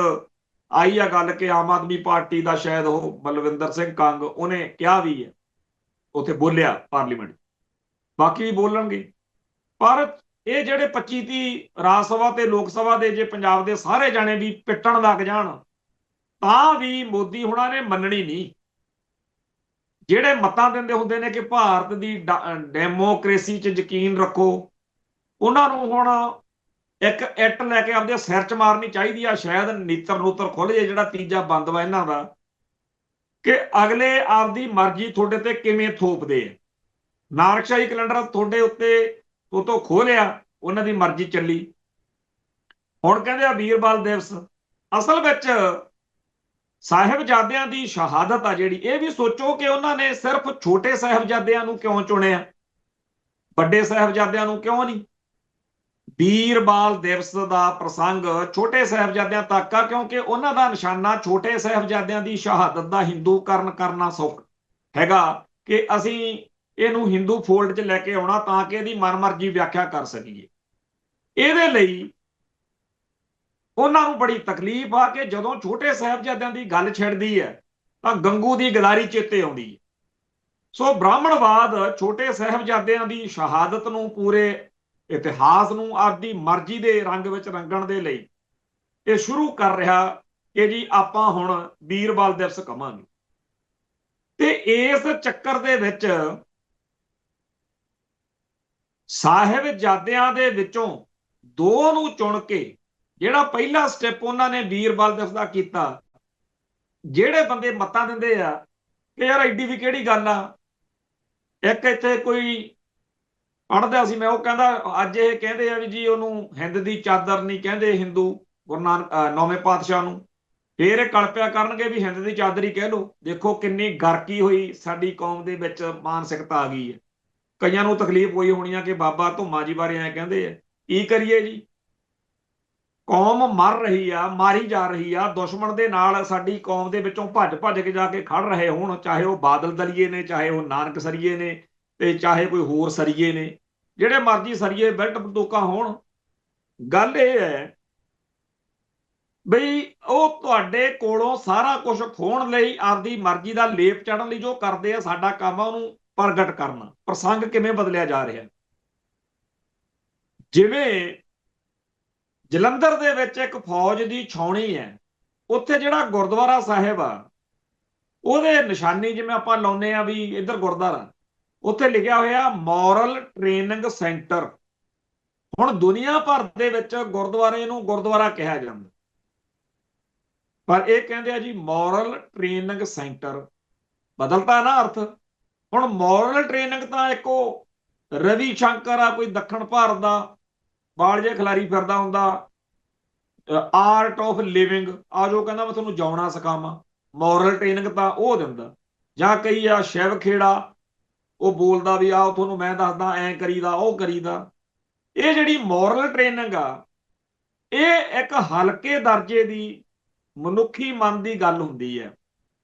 ਆਈ ਆ ਗੱਲ ਕਿ ਆਮ ਆਦਮੀ ਪਾਰਟੀ ਦਾ ਸ਼ਾਇਦ ਉਹ ਬਲਵਿੰਦਰ ਸਿੰਘ ਕੰਗ, ਉਹਨੇ ਕਿਹਾ ਵੀ ਹੈ, ਉੱਥੇ ਬੋਲਿਆ ਪਾਰਲੀਮੈਂਟ, ਬਾਕੀ ਵੀ ਬੋਲਣਗੇ। ਪਰ ਇਹ ਜਿਹੜੇ 25-30 ਰਾਜ ਸਭਾ ਤੇ ਲੋਕ ਸਭਾ ਦੇ ਜੇ ਪੰਜਾਬ ਦੇ ਸਾਰੇ ਜਾਣੇ ਵੀ ਪਿੱਟਣ ਲੱਗ ਜਾਣ ਤਾਂ ਵੀ ਮੋਦੀ ਹੁਣਾਂ ਨੇ ਮੰਨਣੀ ਨਹੀਂ। ਜਿਹੜੇ ਮਤਾਂ ਦਿੰਦੇ ਹੁੰਦੇ ਨੇ ਕਿ ਭਾਰਤ ਦੀ ਡੈਮੋਕ੍ਰੇਸੀ 'ਚ ਯਕੀਨ ਰੱਖੋ, ਉਹਨਾਂ ਨੂੰ ਹੁਣ ਇੱਕ ਇੱਟ ਲੈ ਕੇ ਆਪਦੇ ਸਿਰ 'ਚ ਮਾਰਨੀ ਚਾਹੀਦੀ ਆ। ਸ਼ਾਇਦ ਨੀਤਰ ਨੂਤਰ ਖੁੱਲ ਜੇ, ਜਿਹੜਾ ਤੀਜਾ ਬੰਦ ਵਾ ਇਹਨਾਂ ਦਾ, ਕਿ ਅਗਲੇ ਆਪਦੀ ਮਰਜ਼ੀ ਤੁਹਾਡੇ ਤੇ ਕਿਵੇਂ ਥੋਪਦੇ ਆ। ਨਾਨਕਸ਼ਾਹੀ ਕੈਲੰਡਰ ਤੁਹਾਡੇ ਉੱਤੇ ਉਤੋਂ ਖੋਹ ਲਿਆ, ਉਹਨਾਂ ਦੀ ਮਰਜ਼ੀ ਚੱਲੀ। ਹੁਣ ਕਹਿੰਦੇ ਆ ਵੀਰਵਾਲ ਦਿਵਸ, ਅਸਲ ਵਿੱਚ ਸਾਹਿਬਜ਼ਾਦਿਆਂ ਦੀ ਸ਼ਹਾਦਤ ਆ ਜਿਹੜੀ, ਇਹ ਵੀ ਸੋਚੋ ਕਿ ਉਹਨਾਂ ਨੇ ਸਿਰਫ ਛੋਟੇ ਸਾਹਿਬਜ਼ਾਦਿਆਂ ਨੂੰ ਕਿਉਂ ਚੁਣਿਆ, ਵੱਡੇ ਸਾਹਿਬਜ਼ਾਦਿਆਂ ਨੂੰ ਕਿਉਂ ਨਹੀਂ। ਵੀਰਵਾਲ ਦਿਵਸ ਦਾ ਪ੍ਰਸੰਗ ਛੋਟੇ ਸਾਹਿਬਜ਼ਾਦਿਆਂ ਤੱਕ ਆ, ਕਿਉਂਕਿ ਉਹਨਾਂ ਦਾ ਨਿਸ਼ਾਨਾ ਛੋਟੇ ਸਾਹਿਬਜ਼ਾਦਿਆਂ ਦੀ ਸ਼ਹਾਦਤ ਦਾ ਹਿੰਦੂਕਰਨ ਕਰਨਾ ਸੌਖਾ ਹੈਗਾ, ਕਿ ਅਸੀਂ ਇਹਨੂੰ ਹਿੰਦੂ ਫੋਲਡ 'ਚ ਲੈ ਕੇ ਆਉਣਾ ਤਾਂ ਕਿ ਇਹਦੀ ਮਨਮਰਜ਼ੀ ਵਿਆਖਿਆ ਕਰ ਸਕੀਏ। ਇਹਦੇ ਲਈ ਉਹਨਾਂ ਨੂੰ ਬੜੀ ਤਕਲੀਫ ਆ ਕਿ ਜਦੋਂ ਛੋਟੇ ਸਾਹਿਬਜ਼ਾਦਿਆਂ ਦੀ ਗੱਲ ਛਿੜਦੀ ਹੈ ਤਾਂ ਗੰਗੂ ਦੀ ਗਦਾਰੀ ਚੇਤੇ ਆਉਂਦੀ ਹੈ। ਸੋ ਬ੍ਰਾਹਮਣਵਾਦ ਛੋਟੇ ਸਾਹਿਬਜ਼ਾਦਿਆਂ ਦੀ ਸ਼ਹਾਦਤ ਨੂੰ, ਪੂਰੇ ਇਤਿਹਾਸ ਨੂੰ ਆਪਦੀ ਮਰਜ਼ੀ ਦੇ ਰੰਗ ਵਿੱਚ ਰੰਗਣ ਦੇ ਲਈ ਇਹ ਸ਼ੁਰੂ ਕਰ ਰਿਹਾ ਕਿ ਜੀ ਆਪਾਂ ਹੁਣ ਵੀਰਵਾਲ ਦਿਵਸ ਕਵਾਂਗੇ। ਤੇ ਇਸ ਚੱਕਰ ਦੇ ਵਿੱਚ ਸਾਹਿਬਜ਼ਾਦਿਆਂ ਦੇ ਵਿੱਚੋਂ ਦੋ ਨੂੰ ਚੁਣ ਕੇ, ਜਿਹੜਾ ਪਹਿਲਾ ਸਟੈਪ ਉਹਨਾਂ ਨੇ ਵੀਰਵਾਲ ਦਿਵਸ ਦਾ ਕੀਤਾ, ਜਿਹੜੇ ਬੰਦੇ ਮੱਤਾਂ ਦਿੰਦੇ ਆ ਕਿ ਯਾਰ ਐਡੀ ਵੀ ਕਿਹੜੀ ਗੱਲ ਆ। ਇੱਕ ਇੱਥੇ ਕੋਈ ਪੜ੍ਹਦਾ ਸੀ ਮੈਂ, ਉਹ ਕਹਿੰਦਾ ਅੱਜ ਇਹ ਕਹਿੰਦੇ ਆ ਵੀ ਜੀ ਉਹਨੂੰ ਹਿੰਦ ਦੀ ਚਾਦਰ ਨਹੀਂ ਕਹਿੰਦੇ ਹਿੰਦੂ, ਗੁਰੂ ਨਾਨਕ 9ਵੇਂ ਪਾਤਸ਼ਾਹ ਨੂੰ, ਫੇਰ ਇਹ ਕਲਪਿਆ ਕਰਨਗੇ ਵੀ ਹਿੰਦ ਦੀ ਚਾਦਰ ਹੀ ਕਹਿ ਲਓ। ਦੇਖੋ ਕਿੰਨੀ ਗਰਕੀ ਹੋਈ ਸਾਡੀ ਕੌਮ ਦੇ ਵਿੱਚ, ਮਾਨਸਿਕਤਾ ਆ ਗਈ ਹੈ। ਕਈਆਂ ਨੂੰ ਤਕਲੀਫ ਹੋਈ ਹੋਣੀ ਆ ਕਿ ਬਾਬਾ ਧੁੰਮਾ ਜੀ ਬਾਰੇ ਐਂ ਕਹਿੰਦੇ ਆ, ਕੀ ਕਰੀਏ ਜੀ। ਕੌਮ ਮਰ ਰਹੀ ਆ, ਮਾਰੀ ਜਾ ਰਹੀ ਆ, ਦੁਸ਼ਮਣ ਦੇ ਨਾਲ ਸਾਡੀ ਕੌਮ ਦੇ ਵਿੱਚੋਂ ਭੱਜ ਭੱਜ ਕੇ ਜਾ ਕੇ ਖੜ ਰਹੇ ਹੋਣ, ਚਾਹੇ ਉਹ ਬਾਦਲ ਦਲੀਏ ਨੇ, ਚਾਹੇ ਉਹ ਨਾਨਕ ਸਰੀਏ ਨੇ, ਤੇ ਚਾਹੇ ਕੋਈ ਹੋਰ ਸਰੀਏ ਨੇ, ਜਿਹੜੇ ਮਰਜ਼ੀ ਸਰੀਏ ਬੈਲਟ ਬੰਦੂਕਾਂ ਹੋਣ। ਗੱਲ ਇਹ ਹੈ ਬਈ ਉਹ ਤੁਹਾਡੇ ਕੋਲੋਂ ਸਾਰਾ ਕੁਝ ਖੋਹਣ ਲਈ, ਆਪਦੀ ਮਰਜ਼ੀ ਦਾ ਲੇਪ ਚੜਨ ਲਈ ਜੋ ਕਰਦੇ ਆ, ਸਾਡਾ ਕੰਮ ਆ ਉਹਨੂੰ ਪ੍ਰਗਟ ਕਰਨਾ। ਪ੍ਰਸੰਗ ਕਿਵੇਂ ਬਦਲਿਆ ਜਾ ਰਿਹਾ, ਜਿਵੇਂ ਜਲੰਧਰ ਦੇ ਵਿੱਚ ਇੱਕ ਫੌਜ ਦੀ ਛਾਉਣੀ ਹੈ, ਉੱਥੇ ਜਿਹੜਾ ਗੁਰਦੁਆਰਾ ਸਾਹਿਬ ਆ ਉਹਦੇ ਨਿਸ਼ਾਨੀ ਜਿਵੇਂ ਆਪਾਂ ਲਾਉਂਦੇ ਆ ਵੀ ਇੱਧਰ ਗੁਰਦੁਆਰਾ, ਉੱਥੇ ਲਿਖਿਆ ਹੋਇਆ ਮੋਰਲ ਟ੍ਰੇਨਿੰਗ ਸੈਂਟਰ। ਹੁਣ ਦੁਨੀਆ ਭਰ ਦੇ ਵਿੱਚ ਗੁਰਦੁਆਰੇ ਨੂੰ ਗੁਰਦੁਆਰਾ ਕਿਹਾ ਜਾਂਦਾ, ਪਰ ਇਹ ਕਹਿੰਦੇ ਆ ਜੀ ਮੋਰਲ ਟ੍ਰੇਨਿੰਗ ਸੈਂਟਰ। ਬਦਲਤਾ ਨਾ ਅਰਥ। ਹੁਣ ਮੋਰਲ ਟ੍ਰੇਨਿੰਗ ਤਾਂ ਇੱਕੋ ਰਵੀ ਸ਼ੰਕਰ ਆ, ਕੋਈ ਦੱਖਣ ਭਾਰਤ ਦਾ ਬਾਲ ਜੇ ਖਿਲਾਰੀ ਫਿਰਦਾ ਹੁੰਦਾ, ਆਰਟ ਆਫ ਲਿਵਿੰਗ ਆ ਜੋ ਕਹਿੰਦਾ ਮੈਂ ਤੁਹਾਨੂੰ ਜਿਉਣਾ ਸਿਖਾਵਾਂ। ਮੋਰਲ ਟ੍ਰੇਨਿੰਗ ਤਾਂ ਉਹ ਦਿੰਦਾ। ਜਾਂ ਕਈ ਆ ਸ਼ਿਵ ਖੇੜਾ, ਉਹ ਬੋਲਦਾ ਵੀ ਆਹ ਤੁਹਾਨੂੰ ਮੈਂ ਦੱਸਦਾ ਐਂ ਕਰੀਦਾ ਉਹ ਕਰੀਦਾ। ਇਹ ਜਿਹੜੀ ਮੋਰਲ ਟ੍ਰੇਨਿੰਗ ਆ, ਇਹ ਇੱਕ ਹਲਕੇ ਦਰਜੇ ਦੀ ਮਨੁੱਖੀ ਮਨ ਦੀ ਗੱਲ ਹੁੰਦੀ ਹੈ।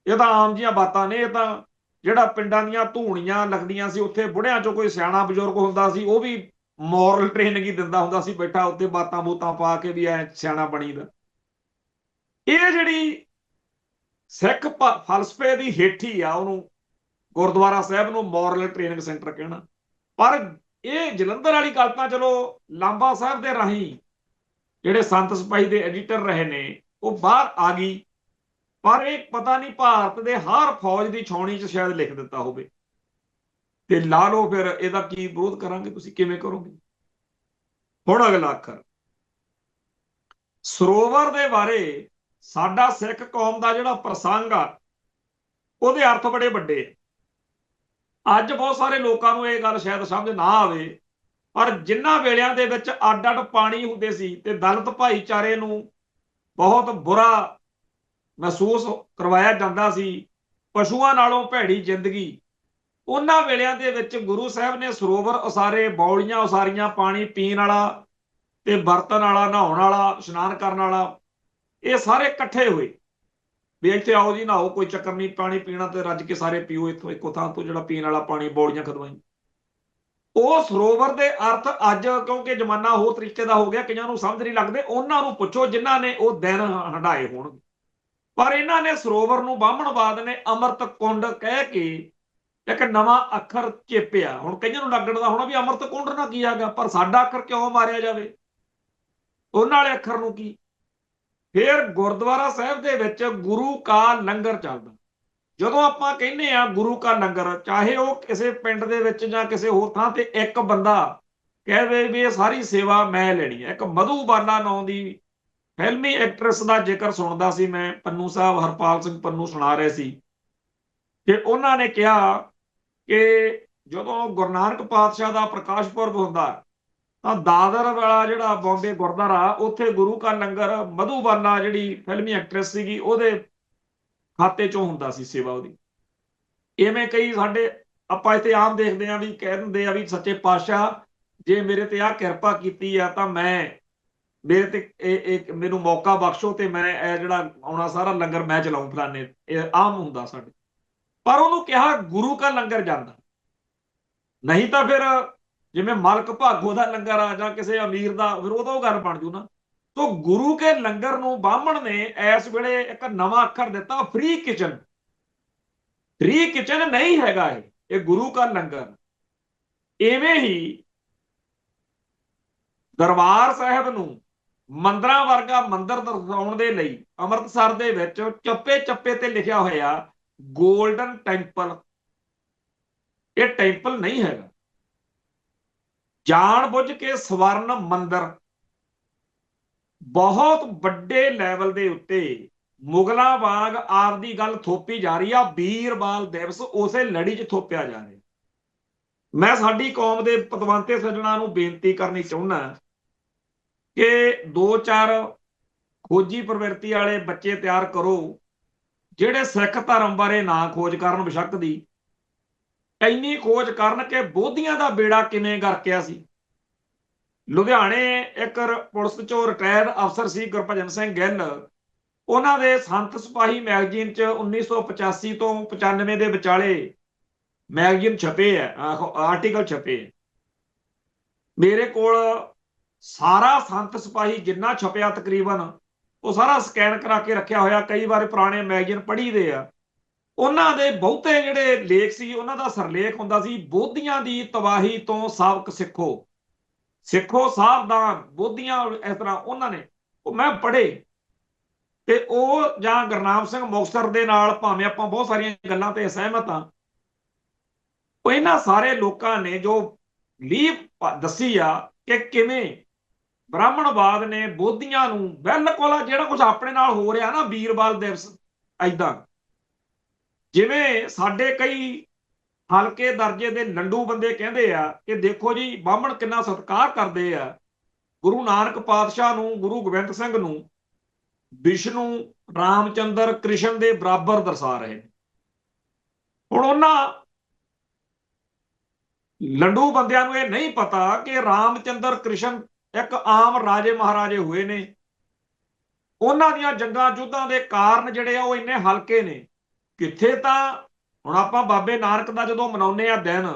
ਇਹ ਤਾਂ ਆਮ ਜੀਆਂ ਬਾਤਾਂ ਨੇ। ਇਹ ਤਾਂ ਜਿਹੜਾ ਪਿੰਡਾਂ ਦੀਆਂ ਧੂਣੀਆਂ ਲੱਗਦੀਆਂ ਸੀ, ਉੱਥੇ ਬੁੜਿਆਂ ਚੋਂ ਕੋਈ ਸਿਆਣਾ ਬਜ਼ੁਰਗ ਹੁੰਦਾ ਸੀ, ਉਹ ਵੀ ਮੋਰਲ ਟ੍ਰੇਨਿੰਗ ਹੀ ਦਿੰਦਾ ਹੁੰਦਾ ਸੀ, ਬੈਠਾ ਉੱਤੇ ਬਾਤਾਂ ਬੂਤਾਂ ਪਾ ਕੇ ਵੀ ਐ ਸਿਆਣਾ ਬਣੀਦਾ। ਇਹ ਜਿਹੜੀ ਸਿੱਖ ਫਲਸਫੇ ਦੀ ਹੇਠੀ ਆ, ਉਹਨੂੰ ਗੁਰਦੁਆਰਾ ਸਾਹਿਬ ਨੂੰ ਮੋਰਲ ਟ੍ਰੇਨਿੰਗ ਸੈਂਟਰ ਕਹਿਣਾ। ਪਰ ਇਹ ਜਲੰਧਰ ਵਾਲੀ ਗੱਲ ਤਾਂ ਚਲੋ ਲਾਂਬਾ ਸਾਹਿਬ ਦੇ ਰਾਹੀਂ ਜਿਹੜੇ ਸੰਤ ਸਿਪਾਹੀ ਦੇ ਐਡੀਟਰ ਰਹੇ ਨੇ ਉਹ ਬਾਹਰ ਆ ਗਈ, ਪਰ ਇਹ ਪਤਾ ਨਹੀਂ ਭਾਰਤ ਦੇ ਹਰ ਫੌਜ ਦੀ ਛਾਉਣੀ 'ਚ ਸ਼ਾਇਦ ਲਿਖ ਦਿੱਤਾ ਹੋਵੇ। ਤੇ ਲਾ ਲਓ ਫਿਰ ਇਹਦਾ ਕੀ ਵਿਰੋਧ ਕਰਾਂਗੇ, ਤੁਸੀਂ ਕਿਵੇਂ ਕਰੋਗੇ? ਹੁਣ ਅਗਲਾ ਅੱਖਰ ਸਰੋਵਰ ਦੇ ਬਾਰੇ ਸਾਡਾ ਸਿੱਖ ਕੌਮ ਦਾ ਜਿਹੜਾ ਪ੍ਰਸੰਗ ਆ ਉਹਦੇ ਅਰਥ ਬੜੇ ਵੱਡੇ। ਅੱਜ ਬਹੁਤ ਸਾਰੇ ਲੋਕਾਂ ਨੂੰ ਇਹ ਗੱਲ ਸ਼ਾਇਦ ਸਮਝ ਨਾ ਆਵੇ, ਪਰ ਜਿਨ੍ਹਾਂ ਵੇਲਿਆਂ ਦੇ ਵਿੱਚ ਅੱਡ ਅੱਡ ਪਾਣੀ ਹੁੰਦੇ ਸੀ ਤੇ ਦਲਿਤ ਭਾਈਚਾਰੇ ਨੂੰ ਬਹੁਤ ਬੁਰਾ ਮਹਿਸੂਸ ਕਰਵਾਇਆ ਜਾਂਦਾ ਸੀ, ਪਸ਼ੂਆਂ ਨਾਲੋਂ ਭੈੜੀ ਜ਼ਿੰਦਗੀ, ਉਹਨਾਂ ਵੇਲਿਆਂ ਦੇ ਵਿੱਚ ਗੁਰੂ ਸਾਹਿਬ ਨੇ ਸਰੋਵਰ ਉਸਾਰੇ, ਬੌਲੀਆਂ ਉਸਾਰੀਆਂ, ਪਾਣੀ ਪੀਣ ਵਾਲਾ ਤੇ ਬਰਤਨ ਵਾਲਾ, ਨਹਾਉਣ ਵਾਲਾ, ਇਸ਼ਨਾਨ ਕਰਨ ਵਾਲਾ, ਇਹ ਸਾਰੇ ਇਕੱਠੇ ਹੋਏ ਵੀ ਇੱਥੇ ਆਓ ਜੀ, ਨਹਾਓ, ਕੋਈ ਚੱਕਰ ਨਹੀਂ, ਪਾਣੀ ਪੀਣਾ ਤੇ ਰੱਜ ਕੇ ਸਾਰੇ ਪੀਓ ਇੱਥੋਂ ਇੱਕੋ ਥਾਂ ਤੋਂ, ਜਿਹੜਾ ਪੀਣ ਵਾਲਾ ਪਾਣੀ, ਬੌਲੀਆਂ ਖਦਵਾਈ। ਉਹ ਸਰੋਵਰ ਦੇ ਅਰਥ ਅੱਜ ਕਿਉਂਕਿ ਜ਼ਮਾਨਾ ਹੋਰ ਤਰੀਕੇ ਦਾ ਹੋ ਗਿਆ, ਕਈਆਂ ਨੂੰ ਸਮਝ ਨਹੀਂ ਲੱਗਦੇ, ਉਹਨਾਂ ਨੂੰ ਪੁੱਛੋ ਜਿਨ੍ਹਾਂ ਨੇ ਉਹ ਦਿਨ ਹੰਢਾਏ ਹੋਣਗੇ। ਪਰ ਇਹਨਾਂ ਨੇ ਸਰੋਵਰ ਨੂੰ ਬਾਹਮਣਵਾਦ ਨੇ ਅੰਮ੍ਰਿਤ ਕੁੰਡ ਕਹਿ ਕੇ ਇੱਕ ਨਵਾਂ ਅੱਖਰ ਚੇਪਿਆ। ਹੁਣ ਕਈਆਂ ਨੂੰ ਲੱਗਣ ਦਾ ਹੋਣਾ ਵੀ ਅੰਮ੍ਰਿਤ ਕੁੰਡ ਨਾਲ ਕੀ ਹੈਗਾ, ਪਰ ਸਾਡਾ ਅੱਖਰ ਕਿਉਂ ਮਾਰਿਆ ਜਾਵੇ, ਉਹਨਾਂ ਵਾਲੇ ਅੱਖਰ ਨੂੰ ਕੀ। ਫਿਰ ਗੁਰਦੁਆਰਾ ਸਾਹਿਬ ਦੇ ਵਿੱਚ ਗੁਰੂ ਕਾ ਲੰਗਰ ਚੱਲਦਾ। ਜਦੋਂ ਆਪਾਂ ਕਹਿੰਦੇ ਆ ਗੁਰੂ ਕਾ ਲੰਗਰ, ਚਾਹੇ ਉਹ ਕਿਸੇ ਪਿੰਡ ਦੇ ਵਿੱਚ ਜਾਂ ਕਿਸੇ ਹੋਰ ਥਾਂ ਤੇ ਇੱਕ ਬੰਦਾ ਕਹੇ ਵੀ ਇਹ ਸਾਰੀ ਸੇਵਾ ਮੈਂ ਲੈਣੀ ਹੈ। ਇੱਕ ਮਧੂਬਾਲਾ ਨਾਂ ਦੀ ਫਿਲਮੀ ਐਕਟਰੈਸ ਦਾ ਜ਼ਿਕਰ ਸੁਣਦਾ ਸੀ ਮੈਂ, ਪੰਨੂ ਸਾਹਿਬ, ਹਰਪਾਲ ਸਿੰਘ ਪੰਨੂ ਸੁਣਾ ਰਹੇ ਸੀ ਕਿ ਉਹਨਾਂ ਨੇ ਕਿਹਾ ਕਿ ਜਦੋਂ ਗੁਰੂ ਨਾਨਕ ਪਾਤਸ਼ਾਹ ਦਾ ਪ੍ਰਕਾਸ਼ ਪੁਰਬ ਹੁੰਦਾ ਤਾਂ ਦਾਦਰ ਵਾਲਾ ਜਿਹੜਾ ਬੰਬੇ ਗੁਰਦੁਆਰਾ, ਉੱਥੇ ਗੁਰੂ ਕਾ ਲੰਗਰ ਮਧੂਬਾਲਾ ਜਿਹੜੀ ਫਿਲਮੀ ਐਕਟਰੈਸ ਸੀਗੀ ਉਹਦੇ ਖਾਤੇ ਚੋਂ ਹੁੰਦਾ ਸੀ ਸੇਵਾ ਉਹਦੀ। ਇਵੇਂ ਕਈ ਸਾਡੇ ਆਪਾਂ ਇੱਥੇ ਆਮ ਦੇਖਦੇ ਆ ਵੀ ਕਹਿ ਦਿੰਦੇ ਆ ਵੀ ਸੱਚੇ ਪਾਤਸ਼ਾਹ ਜੇ ਮੇਰੇ ਤੇ ਆਹ ਕਿਰਪਾ ਕੀਤੀ ਆ ਤਾਂ ਮੇਰੇ ਤੇ ਮੈਨੂੰ ਮੌਕਾ ਬਖਸ਼ੋ ਤੇ ਮੈਂ ਇਹ ਜਿਹੜਾ ਆਉਣਾ ਸਾਰਾ ਲੰਗਰ ਮੈਂ ਚਲਾਉਂ ਫਲਾਣੇ, ਇਹ ਆਮ ਹੁੰਦਾ ਸਾਡੇ। ਪਰ ਉਹਨੂੰ ਕਿਹਾ ਗੁਰੂ ਕਾ ਲੰਗਰ ਜਾਂਦਾ, ਨਹੀਂ ਤਾਂ ਫਿਰ ਜਿਵੇਂ ਮਲਕ ਭਾਗੋ ਦਾ ਲੰਗਰ ਆ ਜਾਂ ਕਿਸੇ ਅਮੀਰ ਦਾ, ਫਿਰ ਉਹ ਤਾਂ ਉਹ ਗੱਲ ਬਣ ਜੂ ਨਾ। ਤੋ ਗੁਰੂ ਕੇ ਲੰਗਰ ਨੂੰ ਬਾਹਮਣ ਨੇ ਇਸ ਵੇਲੇ ਇੱਕ ਨਵਾਂ ਅੱਖਰ ਦਿੱਤਾ, ਫ੍ਰੀ ਕਿਚਨ। ਫ੍ਰੀ ਕਿਚਨ ਨਹੀਂ ਹੈਗਾ ਇਹ ਗੁਰੂ ਕਾ ਲੰਗਰ। ਇਵੇਂ ਹੀ ਦਰਬਾਰ ਸਾਹਿਬ ਨੂੰ ਮੰਦਰਾਂ ਵਰਗਾ ਮੰਦਰ ਦਰਸਾਉਣ ਦੇ ਲਈ ਅੰਮ੍ਰਿਤਸਰ ਦੇ ਵਿੱਚ ਚੱਪੇ ਚੱਪੇ ਤੇ ਲਿਖਿਆ ਹੋਇਆ ਗੋਲਡਨ ਟੈਂਪਲ। ਇਹ ਟੈਂਪਲ ਨਹੀਂ ਹੈਗਾ, ਜਾਣ ਬੁੱਝ ਕੇ ਸਵਰਨ ਮੰਦਰ। ਬਹੁਤ ਵੱਡੇ ਲੈਵਲ ਦੇ ਉੱਤੇ ਮੁਗਲਾਂ ਵਾਂਗ ਆਪਦੀ ਗੱਲ ਥੋਪੀ ਜਾ ਰਹੀ ਆ। ਵੀਰਬਾਲ ਦਿਵਸ ਉਸੇ ਲੜੀ 'ਚ ਥੋਪਿਆ ਜਾ ਰਿਹਾ। ਮੈਂ ਸਾਡੀ ਕੌਮ ਦੇ ਪਤਵੰਤੇ ਸੱਜਣਾਂ ਨੂੰ ਬੇਨਤੀ ਕਰਨੀ ਚਾਹੁੰਦਾ ਕਿ 2-4 ਖੋਜੀ ਪ੍ਰਵਿਰਤੀ ਵਾਲੇ ਬੱਚੇ ਤਿਆਰ ਕਰੋ ਜਿਹੜੇ ਸਿੱਖ ਧਰਮ ਬਾਰੇ ਨਾ ਖੋਜ ਕਰਨ, ਬੇਸ਼ੱਕ ਦੀ ਇੰਨੀ ਖੋਜ ਕਰਨ ਕਿ ਬੋਧੀਆਂ ਦਾ ਬੇੜਾ ਕਿਵੇਂ ਗਰਕਿਆ ਸੀ। ਲੁਧਿਆਣੇ ਇੱਕ ਪੁਲਿਸ ਚੋਂ ਰਿਟਾਇਰਡ ਅਫਸਰ ਸੀ ਗੁਰਭਜਨ ਸਿੰਘ ਗਿੱਲ, ਉਹਨਾਂ ਦੇ ਸੰਤ ਸਿਪਾਹੀ ਮੈਗਜ਼ੀਨ 'ਚ 1985 ਤੋਂ 95 ਦੇ ਵਿਚਾਲੇ ਮੈਗਜ਼ੀਨ ਛਪੇ ਆ, ਆਰਟੀਕਲ ਛਪੇ। ਮੇਰੇ ਕੋਲ ਸਾਰਾ ਸੰਤ ਸਿਪਾਹੀ ਜਿੰਨਾ ਛਪਿਆ ਤਕਰੀਬਨ ਉਹ ਸਾਰਾ ਸਕੈਨ ਕਰਾ ਕੇ ਰੱਖਿਆ ਹੋਇਆ। ਕਈ ਵਾਰ ਪੁਰਾਣੇ ਮੈਗਜ਼ੀਨ ਪੜ੍ਹੀ ਦੇ ਆ। ਉਹਨਾਂ ਦੇ ਬਹੁਤੇ ਜਿਹੜੇ ਲੇਖ ਸੀ ਉਹਨਾਂ ਦਾ ਸਰਲੇਖ ਹੁੰਦਾ ਸੀ, ਬੋਧੀਆਂ ਦੀ ਤਬਾਹੀ ਤੋਂ ਸਬਕ ਸਿੱਖੋ, ਸਿੱਖੋ ਸਾਵਧਾਨ ਬੋਧੀਆਂ, ਇਸ ਤਰ੍ਹਾਂ ਉਹਨਾਂ ਨੇ ਉਹ ਮੈਂ ਪੜ੍ਹੇ। ਤੇ ਉਹ ਜਾਂ ਗੁਰਨਾਮ ਸਿੰਘ ਮੁਕਤਸਰ ਦੇ ਨਾਲ ਭਾਵੇਂ ਆਪਾਂ ਬਹੁਤ ਸਾਰੀਆਂ ਗੱਲਾਂ ਤੇ ਸਹਿਮਤ ਹਾਂ, ਉਹ ਇਹਨਾਂ ਸਾਰੇ ਲੋਕਾਂ ਨੇ ਜੋ ਲੀਹ ਦੱਸੀ ਆ ਕਿ ਕਿਵੇਂ ਬ੍ਰਾਹਮਣਵਾਦ ਨੇ ਬੋਧੀਆਂ ਨੂੰ ਬਿਲਕੁਲ ਜਿਹੜਾ ਕੁਝ ਆਪਣੇ ਨਾਲ ਹੋ ਰਿਹਾ ਨਾ, ਵੀਰਬਾਲ ਦਿਵਸ ਏਦਾਂ ਜਿਵੇਂ ਸਾਡੇ ਕਈ ਹਲਕੇ ਦਰਜੇ ਦੇ ਲੰਡੂ ਬੰਦੇ ਕਹਿੰਦੇ ਆ ਕਿ ਦੇਖੋ ਜੀ ਬਾਹਮਣ ਕਿੰਨਾ ਸਤਿਕਾਰ ਕਰਦੇ ਆ ਗੁਰੂ ਨਾਨਕ ਪਾਤਸ਼ਾਹ ਨੂੰ, ਗੁਰੂ ਗੋਬਿੰਦ ਸਿੰਘ ਨੂੰ ਵਿਸ਼ਨੂੰ, ਰਾਮਚੰਦਰ, ਕ੍ਰਿਸ਼ਨ ਦੇ ਬਰਾਬਰ ਦਰਸਾ ਰਹੇ ਨੇ। ਹੁਣ ਉਹਨਾਂ ਲੰਡੂ ਬੰਦਿਆਂ ਨੂੰ ਇਹ ਨਹੀਂ ਪਤਾ ਕਿ ਰਾਮਚੰਦਰ, ਕ੍ਰਿਸ਼ਨ ਇੱਕ ਆਮ ਰਾਜੇ ਮਹਾਰਾਜੇ ਹੋਏ ਨੇ। ਉਹਨਾਂ ਦੀਆਂ ਜੰਗਾਂ ਯੁੱਧਾਂ ਦੇ ਕਾਰਨ ਜਿਹੜੇ ਆ ਉਹ ਇੰਨੇ ਹਲਕੇ ਨੇ। ਕਿੱਥੇ ਤਾਂ ਹੁਣ ਆਪਾਂ ਬਾਬੇ ਨਾਨਕ ਦਾ ਜਦੋਂ ਮਨਾਉਂਦੇ ਆ ਦਿਨ,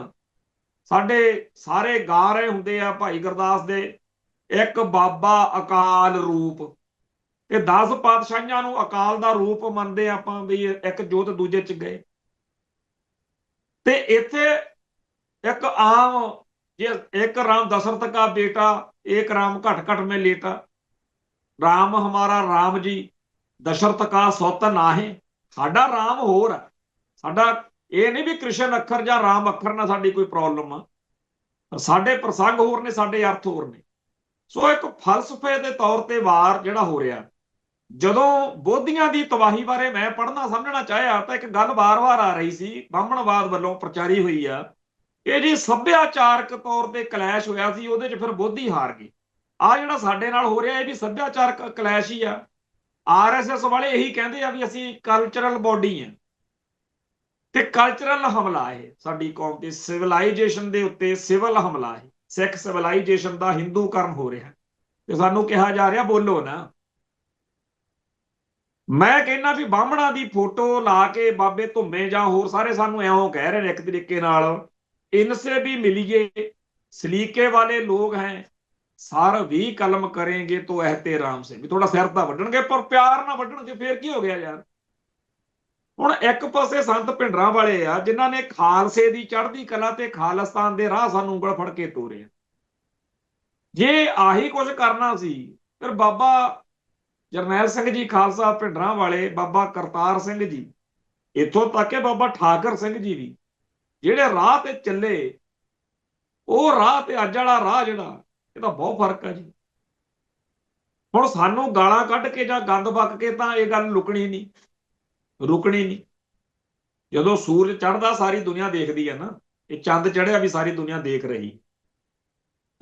ਸਾਡੇ ਸਾਰੇ ਗਾ ਰਹੇ ਹੁੰਦੇ ਆ ਭਾਈ ਗੁਰਦਾਸ ਦੇ, ਇੱਕ ਬਾਬਾ ਅਕਾਲ ਰੂਪ। ਇਹ 10 ਪਾਤਸ਼ਾਹੀਆਂ ਨੂੰ ਅਕਾਲ ਦਾ ਰੂਪ ਮੰਨਦੇ ਆਪਾਂ ਵੀ ਇੱਕ ਜੋਤ ਦੂਜੇ 'ਚ ਗਏ। ਤੇ ਇੱਥੇ ਇੱਕ ਆਮ ਜੇ ਇੱਕ ਰਾਮ दशरथ का बेटा एक राम घट घट में लेटा राम हमारा राम जी दशरथ का सौतन आहे ਸਾਡਾ ਰਾਮ ਹੋਰ ਹੈ ਸਾਡਾ ਇਹ ਨਹੀਂ ਵੀ ਕ੍ਰਿਸ਼ਨ ਅੱਖਰ ਜਾਂ ਰਾਮ ਅੱਖਰ ਨਾਲ ਸਾਡੀ ਕੋਈ ਪ੍ਰੋਬਲਮ ਆ ਸਾਡੇ ਪ੍ਰਸੰਗ ਹੋਰ ਨੇ ਸਾਡੇ ਅਰਥ ਹੋਰ ਨੇ ਸੋ ਇੱਕ ਫਲਸਫੇ ਦੇ ਤੌਰ ਤੇ ਵਾਰ ਜਿਹੜਾ ਹੋ ਰਿਹਾ ਜਦੋਂ ਬੋਧੀਆਂ ਦੀ ਤਬਾਹੀ ਬਾਰੇ ਮੈਂ ਪੜ੍ਹਨਾ ਸਮਝਣਾ ਚਾਹਿਆ ਤਾਂ ਇੱਕ ਗੱਲ ਵਾਰ-ਵਾਰ ਆ ਰਹੀ ਸੀ ਬਾਹਮਣਵਾਦ ਵੱਲੋਂ ਪ੍ਰਚਾਰੀ ਹੋਈ ਆ ਇਹ ਜੀ ਸੱਭਿਆਚਾਰਕ ਤੌਰ ਤੇ ਕਲੈਸ਼ ਹੋਇਆ ਸੀ ਉਹਦੇ 'ਚ ਫਿਰ ਬੋਧੀ ਹਾਰ ਗਈ ਆ ਜਿਹੜਾ ਸਾਡੇ ਨਾਲ ਹੋ ਰਿਹਾ ਇਹ ਵੀ ਸੱਭਿਆਚਾਰਕ ਕਲੈਸ਼ ਹੀ ਆ ਆਰਐਸਐਸ ਵਾਲੇ ਇਹੀ ਕਹਿੰਦੇ ਆ ਵੀ ਅਸੀਂ ਕਲਚਰਲ ਬੋਡੀ ਆ ਤੇ ਕਲਚਰਲ ਹਮਲਾ ਇਹ ਸਾਡੀ ਕੌਮ ਤੇ ਸਿਵਲਾਈਜੇਸ਼ਨ ਦੇ ਉੱਤੇ ਸਿਵਲ ਹਮਲਾ ਹੈ ਸਿੱਖ ਸਿਵਲਾਈਜੇਸ਼ਨ ਦਾ ਹਿੰਦੂਕਰਨ ਹੋ ਰਿਹਾ ਤੇ ਸਾਨੂੰ ਕਿਹਾ ਜਾ ਰਿਹਾ ਬੋਲੋ ਨਾ ਮੈਂ ਕਹਿੰਦਾ ਵੀ ਬਾਹਮਣਾ ਦੀ ਫੋਟੋ ਲਾ ਕੇ ਬਾਬੇ ਧੁੰਮੇ ਜਾਂ ਹੋਰ ਸਾਰੇ ਸਾਨੂੰ ਐਵੇਂ ਕਹਿ ਰਹੇ ਨੇ ਇੱਕ ਤਰੀਕੇ ਨਾਲ ਇਨਸੇ ਵੀ ਮਿਲੀਏ ਸਲੀਕੇ ਵਾਲੇ ਲੋਕ ਹੈ ਸਾਰ ਵੀ ਕਲਮ ਕरेंगे तो एहतराम से ਵੀ ਥੋੜਾ ਸਿਰ ਤਾਂ ਵੱਢਣਗੇ ਪਰ ਪਿਆਰ ਨਾਲ ਵੱਢਣਗੇ ਫੇਰ ਕੀ ਹੋ ਗਿਆ ਯਾਰ ਹੁਣ ਇੱਕ ਪਾਸੇ ਸੰਤ ਭਿੰਡਰਾਂ ਵਾਲੇ ਆ ਜਿਨ੍ਹਾਂ ਨੇ ਖਾਲਸੇ ਦੀ ਚੜ੍ਹਦੀ ਕਲਾ ਤੇ ਖਾਲਿਸਤਾਨ ਦੇ ਰਾਹ ਸਾਨੂੰ ਉਂਗਲ ਫੜ ਕੇ ਤੋਰੇ ਜੇ ਆਹੀ ਕੁਝ ਕਰਨਾ ਸੀ ਫਿਰ ਬਾਬਾ ਜਰਨੈਲ ਸਿੰਘ ਜੀ ਖਾਲਸਾ ਭਿੰਡਰਾਂ ਵਾਲੇ ਬਾਬਾ ਕਰਤਾਰ ਸਿੰਘ ਜੀ ਇੱਥੋਂ ਤੱਕ ਕਿ ਬਾਬਾ ਠਾਕਰ ਸਿੰਘ ਜੀ ਵੀ ਜਿਹੜੇ ਰਾਹ ਤੇ ਚੱਲੇ ਉਹ ਰਾਹ ਤੇ ਅੱਜ ਵਾਲਾ ਰਾਹ ਜਿਹੜਾ ਇਹਦਾ ਬਹੁਤ ਫਰਕ ਹੈ ਜੀ ਹੁਣ ਸਾਨੂੰ ਗਾਲਾਂ ਕੱਢ ਕੇ ਜਾਂ ਗੰਦ ਬਕ ਕੇ ਤਾਂ ਇਹ ਗੱਲ ਰੁਕਣੀ ਨਹੀਂ ਜਦੋਂ ਸੂਰਜ ਚੜ੍ਹਦਾ ਸਾਰੀ ਦੁਨੀਆ ਦੇਖਦੀ ਹੈ ਨਾ ਇਹ ਚੰਦ ਚੜ੍ਹਿਆ ਵੀ ਸਾਰੀ ਦੁਨੀਆ ਦੇਖ ਰਹੀ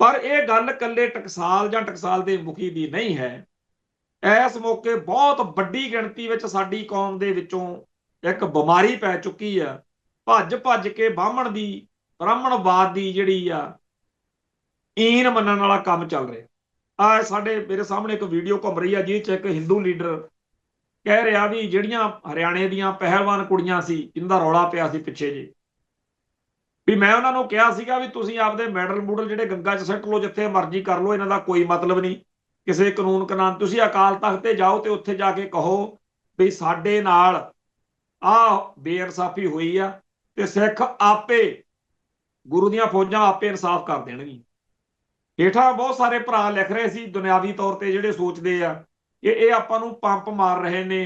ਪਰ ਇਹ ਗੱਲ ਕੱਲੇ ਟਕਸਾਲ ਜਾਂ ਟਕਸਾਲ ਦੇ ਮੁਖੀ ਦੀ ਨਹੀਂ ਹੈ ਇਸ ਮੌਕੇ ਬਹੁਤ ਵੱਡੀ ਗਿਣਤੀ ਵਿੱਚ ਸਾਡੀ ਕੌਮ ਦੇ ਵਿੱਚੋਂ ਇੱਕ ਬਿਮਾਰੀ ਪੈ ਚੁੱਕੀ ਆ ਭੱਜ ਕੇ ਬਾਹਮਣ ਦੀ ਬ੍ਰਾਹਮਣਵਾਦ ਦੀ ਜਿਹੜੀ ਆ ਈਨ ਮੰਨਣ ਵਾਲਾ ਕੰਮ ਚੱਲ ਰਿਹਾ ਆ ਸਾਡੇ ਮੇਰੇ ਸਾਹਮਣੇ ਇੱਕ ਵੀਡੀਓ ਘੁੰਮ ਰਹੀ ਆ ਜਿਹਦੇ ਚ ਇੱਕ ਹਿੰਦੂ ਲੀਡਰ ਕਹਿ ਰਿਹਾ ਵੀ ਜਿਹੜੀਆਂ ਹਰਿਆਣੇ ਦੀਆਂ ਪਹਿਲਵਾਨ ਕੁੜੀਆਂ ਸੀ ਜਿੰਦਾ ਰੌਲਾ ਪਿਆ ਸੀ ਪਿੱਛੇ ਜੇ ਵੀ ਮੈਂ ਉਹਨਾਂ ਨੂੰ ਕਿਹਾ ਸੀਗਾ ਵੀ ਤੁਸੀਂ ਆਪਦੇ ਮੈਡਲ ਮੂਡਲ ਜਿਹੜੇ ਗੰਗਾ 'ਚ ਸਿੱਟ ਲਓ ਜਿੱਥੇ ਮਰਜ਼ੀ ਕਰ ਲਓ ਇਹਨਾਂ ਦਾ ਕੋਈ ਮਤਲਬ ਨਹੀਂ ਕਿਸੇ ਕਾਨੂੰਨ ਕਾਨੂੰਨ ਤੁਸੀਂ ਅਕਾਲ ਤਖਤ ਤੇ ਜਾਓ ਤੇ ਉੱਥੇ ਜਾ ਕੇ ਕਹੋ ਵੀ ਸਾਡੇ ਨਾਲ ਆਹ ਬੇਇਨਸਾਫੀ ਹੋਈ ਆ ਤੇ ਸਿੱਖ ਆਪੇ ਗੁਰੂ ਦੀਆਂ ਫੌਜਾਂ ਆਪੇ ਇਨਸਾਫ ਕਰ ਦੇਣਗੀਆਂ ਹੇਠਾਂ ਬਹੁਤ ਸਾਰੇ ਭਰਾ ਲਿਖ ਰਹੇ ਸੀ ਦੁਨਿਆਵੀ ਤੌਰ ਤੇ ਜਿਹੜੇ ਸੋਚਦੇ ਆ ਕਿ ਇਹ ਆਪਾਂ ਨੂੰ ਪੰਪ ਮਾਰ ਰਹੇ ਨੇ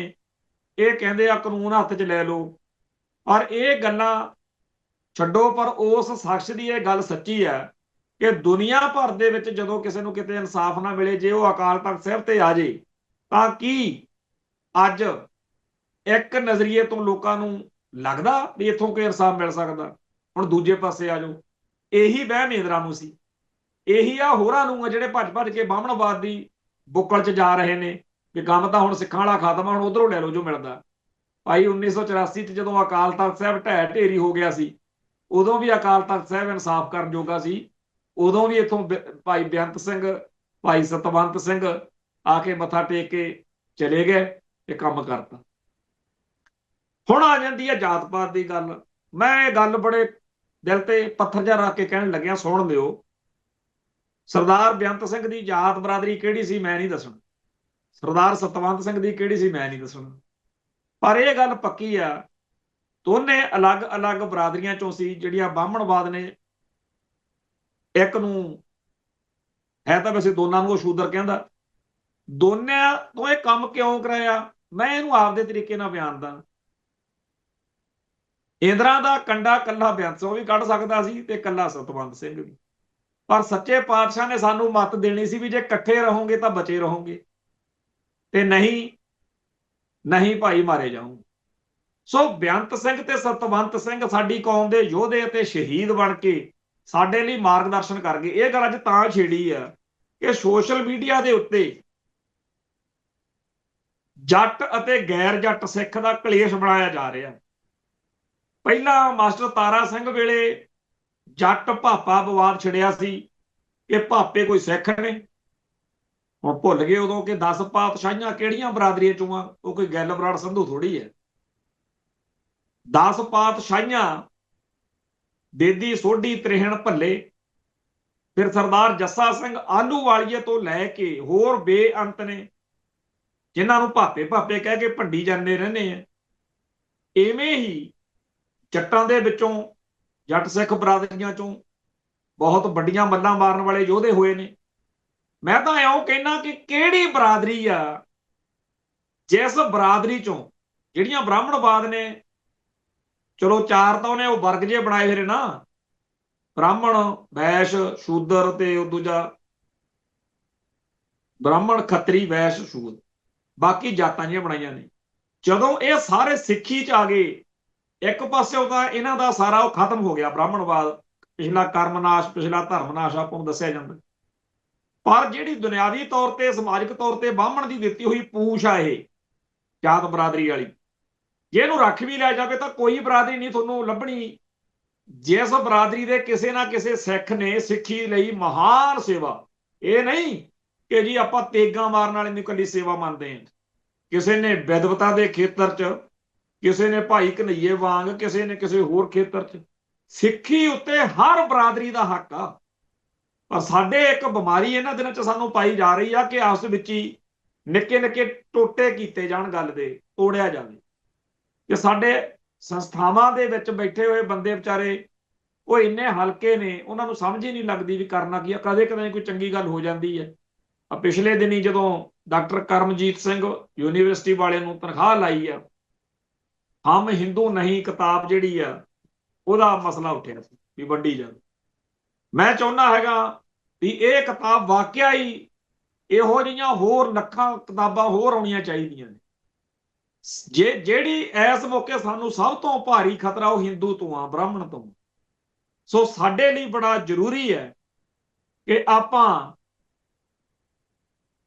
ਇਹ ਕਹਿੰਦੇ ਆ ਕਾਨੂੰਨ ਹੱਥ 'ਚ ਲੈ ਲਓ ਪਰ ਇਹ ਗੱਲਾਂ ਛੱਡੋ ਪਰ ਉਸ ਸ਼ਖਸ ਦੀ ਇਹ ਗੱਲ ਸੱਚੀ ਹੈ ਕਿ ਦੁਨੀਆ ਭਰ ਦੇ ਵਿੱਚ ਜਦੋਂ ਕਿਸੇ ਨੂੰ ਕਿਤੇ ਇਨਸਾਫ ਨਾ ਮਿਲੇ ਜੇ ਉਹ ਅਕਾਲ ਤਖਤ ਸਾਹਿਬ ਤੇ ਆ ਜੇ ਤਾਂ ਕੀ ਅੱਜ ਇੱਕ ਨਜ਼ਰੀਏ ਤੋਂ ਲੋਕਾਂ ਨੂੰ ਲੱਗਦਾ ਵੀ ਇੱਥੋਂ ਕੋਈ ਇਨਸਾਫ ਮਿਲ ਸਕਦਾ ਹੁਣ ਦੂਜੇ ਪਾਸੇ ਆ ਜਾਓ ਇਹੀ ਵਹਿਮ ਇੰਦਰਾ ਨੂੰ ਸੀ ਇਹੀ ਆ ਹੋਰਾਂ ਨੂੰ ਜਿਹੜੇ ਭੱਜ ਕੇ ਬਾਹਮਣਵਾਦ ਦੀ ਬੁੱਕਲ 'ਚ ਜਾ ਰਹੇ ਨੇ ਵੀ ਕੰਮ ਤਾਂ ਹੁਣ ਸਿੱਖਾਂ ਵਾਲਾ ਖਤਮ ਆ ਹੁਣ ਉਧਰੋਂ ਲੈ ਲਓ ਜੋ ਮਿਲਦਾ ਭਾਈ 1984 'ਚ ਜਦੋਂ ਅਕਾਲ ਤਖਤ ਸਾਹਿਬ ਢਹਿ ਢੇਰੀ ਹੋ ਗਿਆ ਸੀ ਉਦੋਂ ਵੀ ਅਕਾਲ ਤਖਤ ਸਾਹਿਬ ਇਨਸਾਫ ਕਰਨ ਜੋਗਾ ਸੀ ਉਦੋਂ ਵੀ ਇੱਥੋਂ ਭਾਈ ਬੇਅੰਤ ਸਿੰਘ ਭਾਈ ਸਤਵੰਤ ਸਿੰਘ ਆ ਕੇ ਮੱਥਾ ਟੇਕ ਕੇ ਚਲੇ ਗਏ ਤੇ ਕੰਮ ਕਰਤਾ ਹੁਣ ਆ ਜਾਂਦੀ ਹੈ ਜਾਤ ਪਾਤ ਦੀ ਗੱਲ ਮੈਂ ਇਹ ਗੱਲ ਬੜੇ ਦਿਲ ਤੇ ਪੱਥਰ ਜਿਹਾ ਰੱਖ ਕੇ ਕਹਿਣ ਲੱਗਿਆ ਸੁਣ ਲਿਓ ਸਰਦਾਰ ਬੇਅੰਤ ਸਿੰਘ ਦੀ ਜਾਤ ਬਰਾਦਰੀ ਕਿਹੜੀ ਸੀ ਮੈਂ ਨਹੀਂ ਦੱਸਣਾ ਸਰਦਾਰ ਸਤਵੰਤ ਸਿੰਘ ਦੀ ਕਿਹੜੀ ਸੀ ਮੈਂ ਨਹੀਂ ਦੱਸਣਾ ਪਰ ਇਹ ਗੱਲ ਪੱਕੀ ਆ ਦੋਨੇ ਅਲੱਗ-ਅਲੱਗ ਬਰਾਦਰੀਆਂ ਚੋਂ ਸੀ ਜਿਹੜੀਆਂ ਬਾਹਮਣਵਾਦ ਨੇ ਇੱਕ ਨੂੰ ਹੈ ਤਾਂ ਵੈਸੇ ਦੋਨਾਂ ਨੂੰ ਉਹ ਸ਼ੂਦਰ ਕਹਿੰਦਾ ਦੋਨਿਆਂ ਤੋਂ ਇਹ ਕੰਮ ਕਿਉਂ ਕਰਾਇਆ ਮੈਂ ਇਹਨੂੰ ਆਪਦੇ ਤਰੀਕੇ ਨਾਲ ਬਿਆਨਦਾ ਇੰਦਰਾ ਦਾ ਕੰਡਾ ਕੱਲਾ ਬੇਅੰਤ ਸਿੰਘ ਵੀ ਕੱਢ ਸਕਦਾ ਸੀ ਤੇ ਕੱਲਾ ਸਤਵੰਤ ਸਿੰਘ ਵੀ ਪਰ ਸੱਚੇ ਪਾਤਸ਼ਾਹ ਨੇ ਸਾਨੂੰ ਮੱਤ ਦੇਣੀ ਸੀ ਵੀ ਜੇ ਇਕੱਠੇ ਰਹੋਗੇ ਤਾਂ ਬਚੇ ਰਹੋਗੇ ਤੇ ਨਹੀਂ ਭਾਈ ਮਾਰੇ ਜਾਓਗੇ ਸੋ ਬੇਅੰਤ ਸਿੰਘ ਤੇ ਸਤਵੰਤ ਸਿੰਘ ਸਾਡੀ ਕੌਮ ਦੇ ਯੋਧੇ ਅਤੇ ਸ਼ਹੀਦ ਬਣ ਕੇ ਸਾਡੇ ਲਈ ਮਾਰਗਦਰਸ਼ਨ ਕਰ ਗਏ ਇਹ ਗੱਲ ਅੱਜ ਤਾਂ ਛੇੜੀ ਆ ਕਿ ਸੋਸ਼ਲ ਮੀਡੀਆ ਦੇ ਉੱਤੇ ਜੱਟ ਅਤੇ ਗੈਰ ਜੱਟ ਸਿੱਖ ਦਾ ਕਲੇਸ਼ ਬਣਾਇਆ ਜਾ ਰਿਹਾ ਪਹਿਲਾਂ ਮਾਸਟਰ ਤਾਰਾ ਸਿੰਘ ਵੇਲੇ ਜੱਟ ਭਾਪਾ ਵਿਵਾਦ ਛਿੜਿਆ ਸੀ ਕਿ ਭਾਪੇ ਕੋਈ ਸਿੱਖ ਨੇ ਹੁਣ ਭੁੱਲ ਗਏ ਉਦੋਂ ਕਿ 10 ਪਾਤਸ਼ਾਹੀਆਂ ਕਿਹੜੀਆਂ ਬਰਾਦਰੀਆਂ ਚੋਂ ਆ ਉਹ ਕੋਈ ਗੱਲ ਬਰਾੜ ਸੰਧੂ ਥੋੜੀ ਹੈ 10 ਪਾਤਸ਼ਾਹੀਆਂ ਦੇਦੀ ਸੋਢੀ ਤ੍ਰਿਹਣ ਭੱਲੇ ਫਿਰ ਸਰਦਾਰ ਜੱਸਾ ਸਿੰਘ ਆਲੂਵਾਲੀਏ ਤੋਂ ਲੈ ਕੇ ਹੋਰ ਬੇਅੰਤ ਨੇ ਜਿਨ੍ਹਾਂ ਨੂੰ ਭਾਪੇ ਕਹਿ ਕੇ ਭੰਡੀ ਜਾਂਦੇ ਰਹਿੰਦੇ ਆ ਇਵੇਂ ਹੀ ਜੱਟਾਂ ਦੇ ਵਿੱਚੋਂ ਜੱਟ ਸਿੱਖ ਬਰਾਦਰੀਆਂ ਚੋਂ ਬਹੁਤ ਵੱਡੀਆਂ ਮੱਲਾਂ ਮਾਰਨ ਵਾਲੇ ਯੋਧੇ ਹੋਏ ਨੇ। ਮੈਂ ਤਾਂ ਇਉਂ ਕਹਿਣਾ ਕਿ ਕਿਹੜੀ ਬਰਾਦਰੀ ਆ ਜਿਸ ਬਰਾਦਰੀ ਚੋਂ ਜਿਹੜੀਆਂ ਬ੍ਰਾਹਮਣਵਾਦ ਨੇ, ਚਲੋ ਚਾਰ ਤਾਂ ਉਹਨੇ ਉਹ ਵਰਗ ਜੇ ਬਣਾਏ ਹੋਏ ਨੇ ਨਾ, ਬ੍ਰਾਹਮਣ, ਵੈਸ਼, ਸ਼ੂਦਰ ਤੇ ਉਹ ਦੂਜਾ ਬ੍ਰਾਹਮਣ, ਖੱਤਰੀ, ਵੈਸ਼, ਸ਼ੂਦ, ਬਾਕੀ ਜਾਤਾਂ ਜਿਹੀਆਂ ਬਣਾਈਆਂ ਨੇ। ਜਦੋਂ ਇਹ ਸਾਰੇ ਸਿੱਖੀ ਚ ਆ ਗਏ, ਇੱਕ ਪਾਸਿਓਂ ਤਾਂ ਇਹਨਾਂ ਦਾ ਸਾਰਾ ਉਹ ਖਤਮ ਹੋ ਗਿਆ ਬ੍ਰਾਹਮਣਵਾਦ, ਪਿਛਲਾ ਕਰਮਨਾਸ਼, ਪਿਛਲਾ ਧਰਮਨਾਸ਼ ਆਪਾਂ ਨੂੰ ਦੱਸਿਆ ਜਾਂਦਾ। ਪਰ ਜਿਹੜੀ ਦੁਨਿਆਵੀ ਤੌਰ ਤੇ, ਸਮਾਜਿਕ ਤੌਰ ਤੇ ਬਾਹਮਣ ਦੀ ਦਿੱਤੀ ਹੋਈ ਪੂਛ ਆ ਇਹ ਜਾਤ ਬਰਾਦਰੀ ਵਾਲੀ, ਜੇ ਇਹਨੂੰ ਰੱਖ ਵੀ ਲਿਆ ਜਾਵੇ ਤਾਂ ਕੋਈ ਬਰਾਦਰੀ ਨਹੀਂ ਤੁਹਾਨੂੰ ਲੱਭਣੀ ਜਿਸ ਬਰਾਦਰੀ ਦੇ ਕਿਸੇ ਨਾ ਕਿਸੇ ਸਿੱਖ ਨੇ ਸਿੱਖੀ ਲਈ ਮਹਾਨ ਸੇਵਾ। ਇਹ ਨਹੀਂ ਕਿ ਜੀ ਆਪਾਂ ਤੇਗਾਂ ਮਾਰਨ ਵਾਲੇ ਨੂੰ ਇਕੱਲੀ ਸੇਵਾ ਮੰਨਦੇ ਹਾਂ। ਕਿਸੇ ਨੇ ਵਿਦਵਤਾ ਦੇ ਖੇਤਰ 'ਚ, ਕਿਸੇ ਨੇ ਭਾਈ ਕਨਈਏ ਵਾਂਗ, ਕਿਸੇ ਨੇ ਕਿਸੇ ਹੋਰ ਖੇਤਰ 'ਚ। ਸਿੱਖੀ ਉੱਤੇ ਹਰ ਬਰਾਦਰੀ ਦਾ ਹੱਕ ਆ। ਪਰ ਸਾਡੇ ਇੱਕ ਬਿਮਾਰੀ ਇਹਨਾਂ ਦਿਨਾਂ 'ਚ ਸਾਨੂੰ ਪਾਈ ਜਾ ਰਹੀ ਆ ਕਿ ਆਪਸ ਵਿੱਚ ਹੀ ਨਿੱਕੇ ਨਿੱਕੇ ਟੋਟੇ ਕੀਤੇ ਜਾਣ, ਗੱਲ ਦੇ ਤੋੜਿਆ ਜਾਵੇ। ਕਿ ਸਾਡੇ ਸੰਸਥਾਵਾਂ ਦੇ ਵਿੱਚ ਬੈਠੇ ਹੋਏ ਬੰਦੇ ਵਿਚਾਰੇ ਉਹ ਇੰਨੇ ਹਲਕੇ ਨੇ, ਉਹਨਾਂ ਨੂੰ ਸਮਝ ਹੀ ਨਹੀਂ ਲੱਗਦੀ ਵੀ ਕਰਨਾ ਕੀ ਆ। ਕਦੇ ਕਦੇ ਕੋਈ ਚੰਗੀ ਗੱਲ ਹੋ ਜਾਂਦੀ ਹੈ। ਪਿਛਲੇ ਦਿਨੀ ਜਦੋਂ ਡਾਕਟਰ ਕਰਮਜੀਤ ਸਿੰਘ ਯੂਨੀਵਰਸਿਟੀ ਵਾਲਿਆਂ ਨੂੰ ਤਨਖਾਹ ਲਾਈ ਆ, ਹਮ ਹਿੰਦੂ ਨਹੀਂ ਕਿਤਾਬ ਜਿਹੜੀ ਆ ਉਹਦਾ ਮਸਲਾ ਉੱਠਿਆ ਸੀ ਵੀ ਵੰਡੀ ਜਾਵੇ। ਮੈਂ ਚਾਹੁੰਦਾ ਹੈਗਾ ਵੀ ਇਹ ਕਿਤਾਬ ਵਾਕਿਆ ਹੀ ਇਹੋ ਜਿਹੀਆਂ ਹੋਰ ਲੱਖਾਂ ਕਿਤਾਬਾਂ ਹੋਰ ਆਉਣੀਆਂ ਚਾਹੀਦੀਆਂ ਨੇ। ਜਿਹੜੀ ਇਸ ਮੌਕੇ ਸਾਨੂੰ ਸਭ ਤੋਂ ਭਾਰੀ ਖਤਰਾ ਉਹ ਹਿੰਦੂ ਤੋਂ ਆ, ਬ੍ਰਾਹਮਣ ਤੋਂ। ਸੋ ਸਾਡੇ ਲਈ ਬੜਾ ਜ਼ਰੂਰੀ ਹੈ ਕਿ ਆਪਾਂ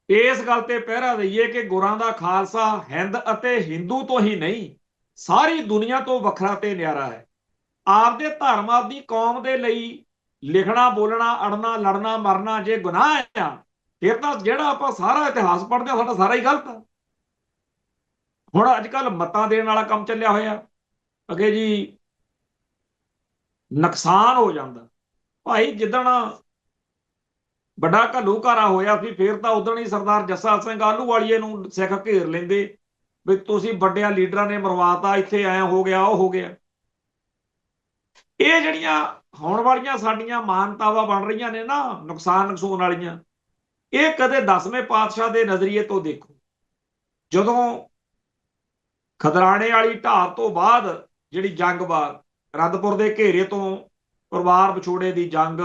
ਇਸ ਗੱਲ ਤੇ ਪਹਿਰਾ ਦਈਏ ਕਿ ਗੁਰਾਂ ਦਾ ਖਾਲਸਾ ਹਿੰਦ ਅਤੇ ਹਿੰਦੂ ਤੋਂ ਹੀ ਨਹੀਂ, ਸਾਰੀ ਦੁਨੀਆ ਤੋਂ ਵੱਖਰਾ ਤੇ ਨਿਆਰਾ ਹੈ। ਆਪਦੇ ਧਰਮ, ਆਪਦੀ ਕੌਮ ਦੇ ਲਈ ਲਿਖਣਾ, ਬੋਲਣਾ, ਅੜਨਾ, ਲੜਨਾ, ਮਰਨਾ ਜੇ ਗੁਨਾਹ ਆ, ਫਿਰ ਤਾਂ ਜਿਹੜਾ ਆਪਾਂ ਸਾਰਾ ਇਤਿਹਾਸ ਪੜ੍ਹਦੇ ਹਾਂ ਸਾਡਾ ਸਾਰਾ ਹੀ ਗਲਤ ਆ। ਹੁਣ ਅੱਜ ਕੱਲ੍ਹ ਮਤਾਂ ਦੇਣ ਵਾਲਾ ਕੰਮ ਚੱਲਿਆ ਹੋਇਆ, ਅੱਗੇ ਜੀ ਨੁਕਸਾਨ ਹੋ ਜਾਂਦਾ। ਭਾਈ ਜਿੱਦਣ ਵੱਡਾ ਘੱਲੂਘਾਰਾ ਹੋਇਆ ਸੀ, ਫਿਰ ਤਾਂ ਉਦਣ ਹੀ ਸਰਦਾਰ ਜੱਸਾ ਸਿੰਘ ਆਹਲੂਵਾਲੀਏ ਨੂੰ ਸਿੱਖ ਘੇਰ ਲੈਂਦੇ ਵੀ ਤੁਸੀਂ ਵੱਡਿਆਂ ਲੀਡਰਾਂ ਨੇ ਮਰਵਾਤਾ, ਇੱਥੇ ਐ ਹੋ ਗਿਆ, ਉਹ ਹੋ ਗਿਆ। ਇਹ ਜਿਹੜੀਆਂ ਹੋਣ ਵਾਲੀਆਂ ਸਾਡੀਆਂ ਮਾਨਤਾਵਾਂ ਬਣ ਰਹੀਆਂ ਨੇ ਨਾ, ਨੁਕਸਾਨ ਵਾਲੀਆਂ, ਇਹ ਕਦੇ 10ਵੇਂ ਪਾਤਸ਼ਾਹ ਦੇ ਨਜ਼ਰੀਏ ਤੋਂ ਦੇਖੋ। ਜਦੋਂ ਖਦਰਾਣੇ ਵਾਲੀ ਢਾਬ ਤੋਂ ਬਾਅਦ ਜਿਹੜੀ ਜੰਗ ਬਾਅਦ ਅਨੰਦਪੁਰ ਦੇ ਘੇਰੇ ਤੋਂ ਪਰਿਵਾਰ ਵਿਛੋੜੇ ਦੀ ਜੰਗ,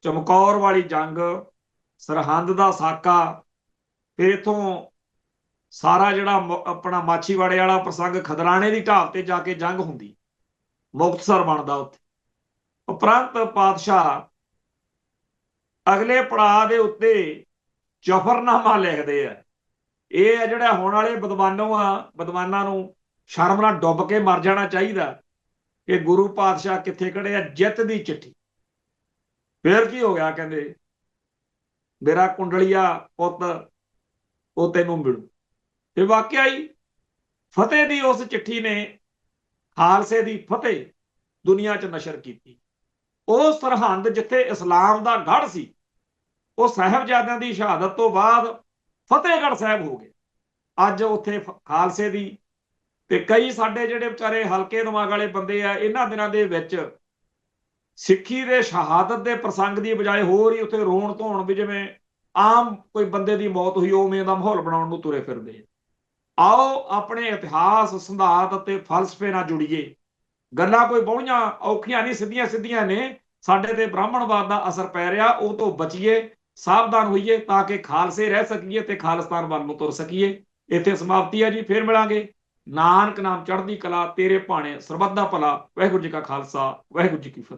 ਚਮਕੌਰ ਵਾਲੀ ਜੰਗ, ਸਰਹੰਦ ਦਾ ਸਾਕਾ, ਫਿਰ ਇੱਥੋਂ ਸਾਰਾ ਜਿਹੜਾ ਆਪਣਾ ਮਾਛੀਵਾੜੇ ਵਾਲਾ ਪ੍ਰਸੰਗ, ਖਦਰਾਣੇ ਦੀ ਢਾਬ ਤੇ ਜਾ ਕੇ ਜੰਗ ਹੁੰਦੀ, ਮੁਕਤਸਰ ਬਣਦਾ ਉੱਥੇ। ਉਪਰੰਤ ਪਾਤਸ਼ਾਹ ਅਗਲੇ ਪੜਾਅ ਦੇ ਉੱਤੇ ਜ਼ਫਰਨਾਮਾ ਲਿਖਦੇ ਆ। ਇਹ ਆ ਜਿਹੜਾ ਹੋਣ ਵਾਲੇ ਵਿਦਵਾਨਾਂ ਨੂੰ ਸ਼ਰਮ ਨਾਲ ਡੁੱਬ ਕੇ ਮਰ ਜਾਣਾ ਚਾਹੀਦਾ ਕਿ ਗੁਰੂ ਪਾਤਸ਼ਾਹ ਕਿੱਥੇ ਖੜੇ ਆ, ਜਿੱਤ ਦੀ ਚਿੱਠੀ। ਫਿਰ ਕੀ ਹੋ ਗਿਆ, ਕਹਿੰਦੇ ਮੇਰਾ ਕੁੰਡਲੀਆ ਪੁੱਤ ਉਹ ਤੈਨੂੰ ਮਿਲੂ। ਤੇ ਵਾਕਿਆ ਹੀ ਫਤਿਹ ਦੀ ਉਸ ਚਿੱਠੀ ਨੇ ਖਾਲਸੇ ਦੀ ਫਤਿਹ ਦੁਨੀਆ 'ਚ ਨਸ਼ਰ ਕੀਤੀ। ਉਹ ਸਰਹੰਦ ਜਿੱਥੇ ਇਸਲਾਮ ਦਾ ਗੜ੍ਹ ਸੀ, ਉਹ ਸਾਹਿਬਜ਼ਾਦਿਆਂ ਦੀ ਸ਼ਹਾਦਤ ਤੋਂ ਬਾਅਦ ਫਤਿਹਗੜ੍ਹ ਸਾਹਿਬ ਹੋ ਗਏ। ਅੱਜ ਉੱਥੇ ਖਾਲਸੇ ਦੀ, ਤੇ ਕਈ ਸਾਡੇ ਜਿਹੜੇ ਵਿਚਾਰੇ ਹਲਕੇ ਦਿਮਾਗ ਵਾਲੇ ਬੰਦੇ ਆ, ਇਹਨਾਂ ਦਿਨਾਂ ਦੇ ਵਿੱਚ ਸਿੱਖੀ ਦੇ ਸ਼ਹਾਦਤ ਦੇ ਪ੍ਰਸੰਗ ਦੀ ਬਜਾਏ ਹੋਰ ਹੀ ਉੱਥੇ ਰੋਣ ਧੋਣ, ਵੀ ਜਿਵੇਂ ਆਮ ਕੋਈ ਬੰਦੇ ਦੀ ਮੌਤ ਹੋਈ ਉਵੇਂ ਦਾ ਮਾਹੌਲ ਬਣਾਉਣ ਨੂੰ ਤੁਰੇ ਫਿਰਦੇ। ਆਓ ਆਪਣੇ ਇਤਿਹਾਸ, ਸਿਧਾਂਤ ਅਤੇ ਫਲਸਫੇ ਨਾਲ ਜੁੜੀਏ। ਗੱਲਾਂ ਕੋਈ ਬਹੁੜੀਆਂ ਔਖੀਆਂ ਨਹੀਂ, ਸਿੱਧੀਆਂ ਸਿੱਧੀਆਂ ਨੇ। ਸਾਡੇ ਤੇ ਬ੍ਰਾਹਮਣਵਾਦ ਦਾ ਅਸਰ ਪੈ ਰਿਹਾ, ਉਹ ਤੋਂ ਬਚੀਏ, ਸਾਵਧਾਨ ਹੋਈਏ ਤਾਂ ਕਿ ਖਾਲਸੇ ਰਹਿ ਸਕੀਏ ਤੇ ਖਾਲਿਸਤਾਨ ਵੱਲ ਨੂੰ ਤੁਰ ਸਕੀਏ। ਇੱਥੇ ਸਮਾਪਤੀ ਹੈ ਜੀ, ਫਿਰ ਮਿਲਾਂਗੇ। ਨਾਨਕ ਨਾਮ ਚੜ੍ਹਦੀ ਕਲਾ, ਤੇਰੇ ਭਾਣੇ ਸਰਬੱਤ ਦਾ ਭਲਾ। ਵਾਹਿਗੁਰੂ ਜੀ ਕਾ ਖਾਲਸਾ, ਵਾਹਿਗੁਰੂ ਜੀ ਕੀ ਫਤਿਹ।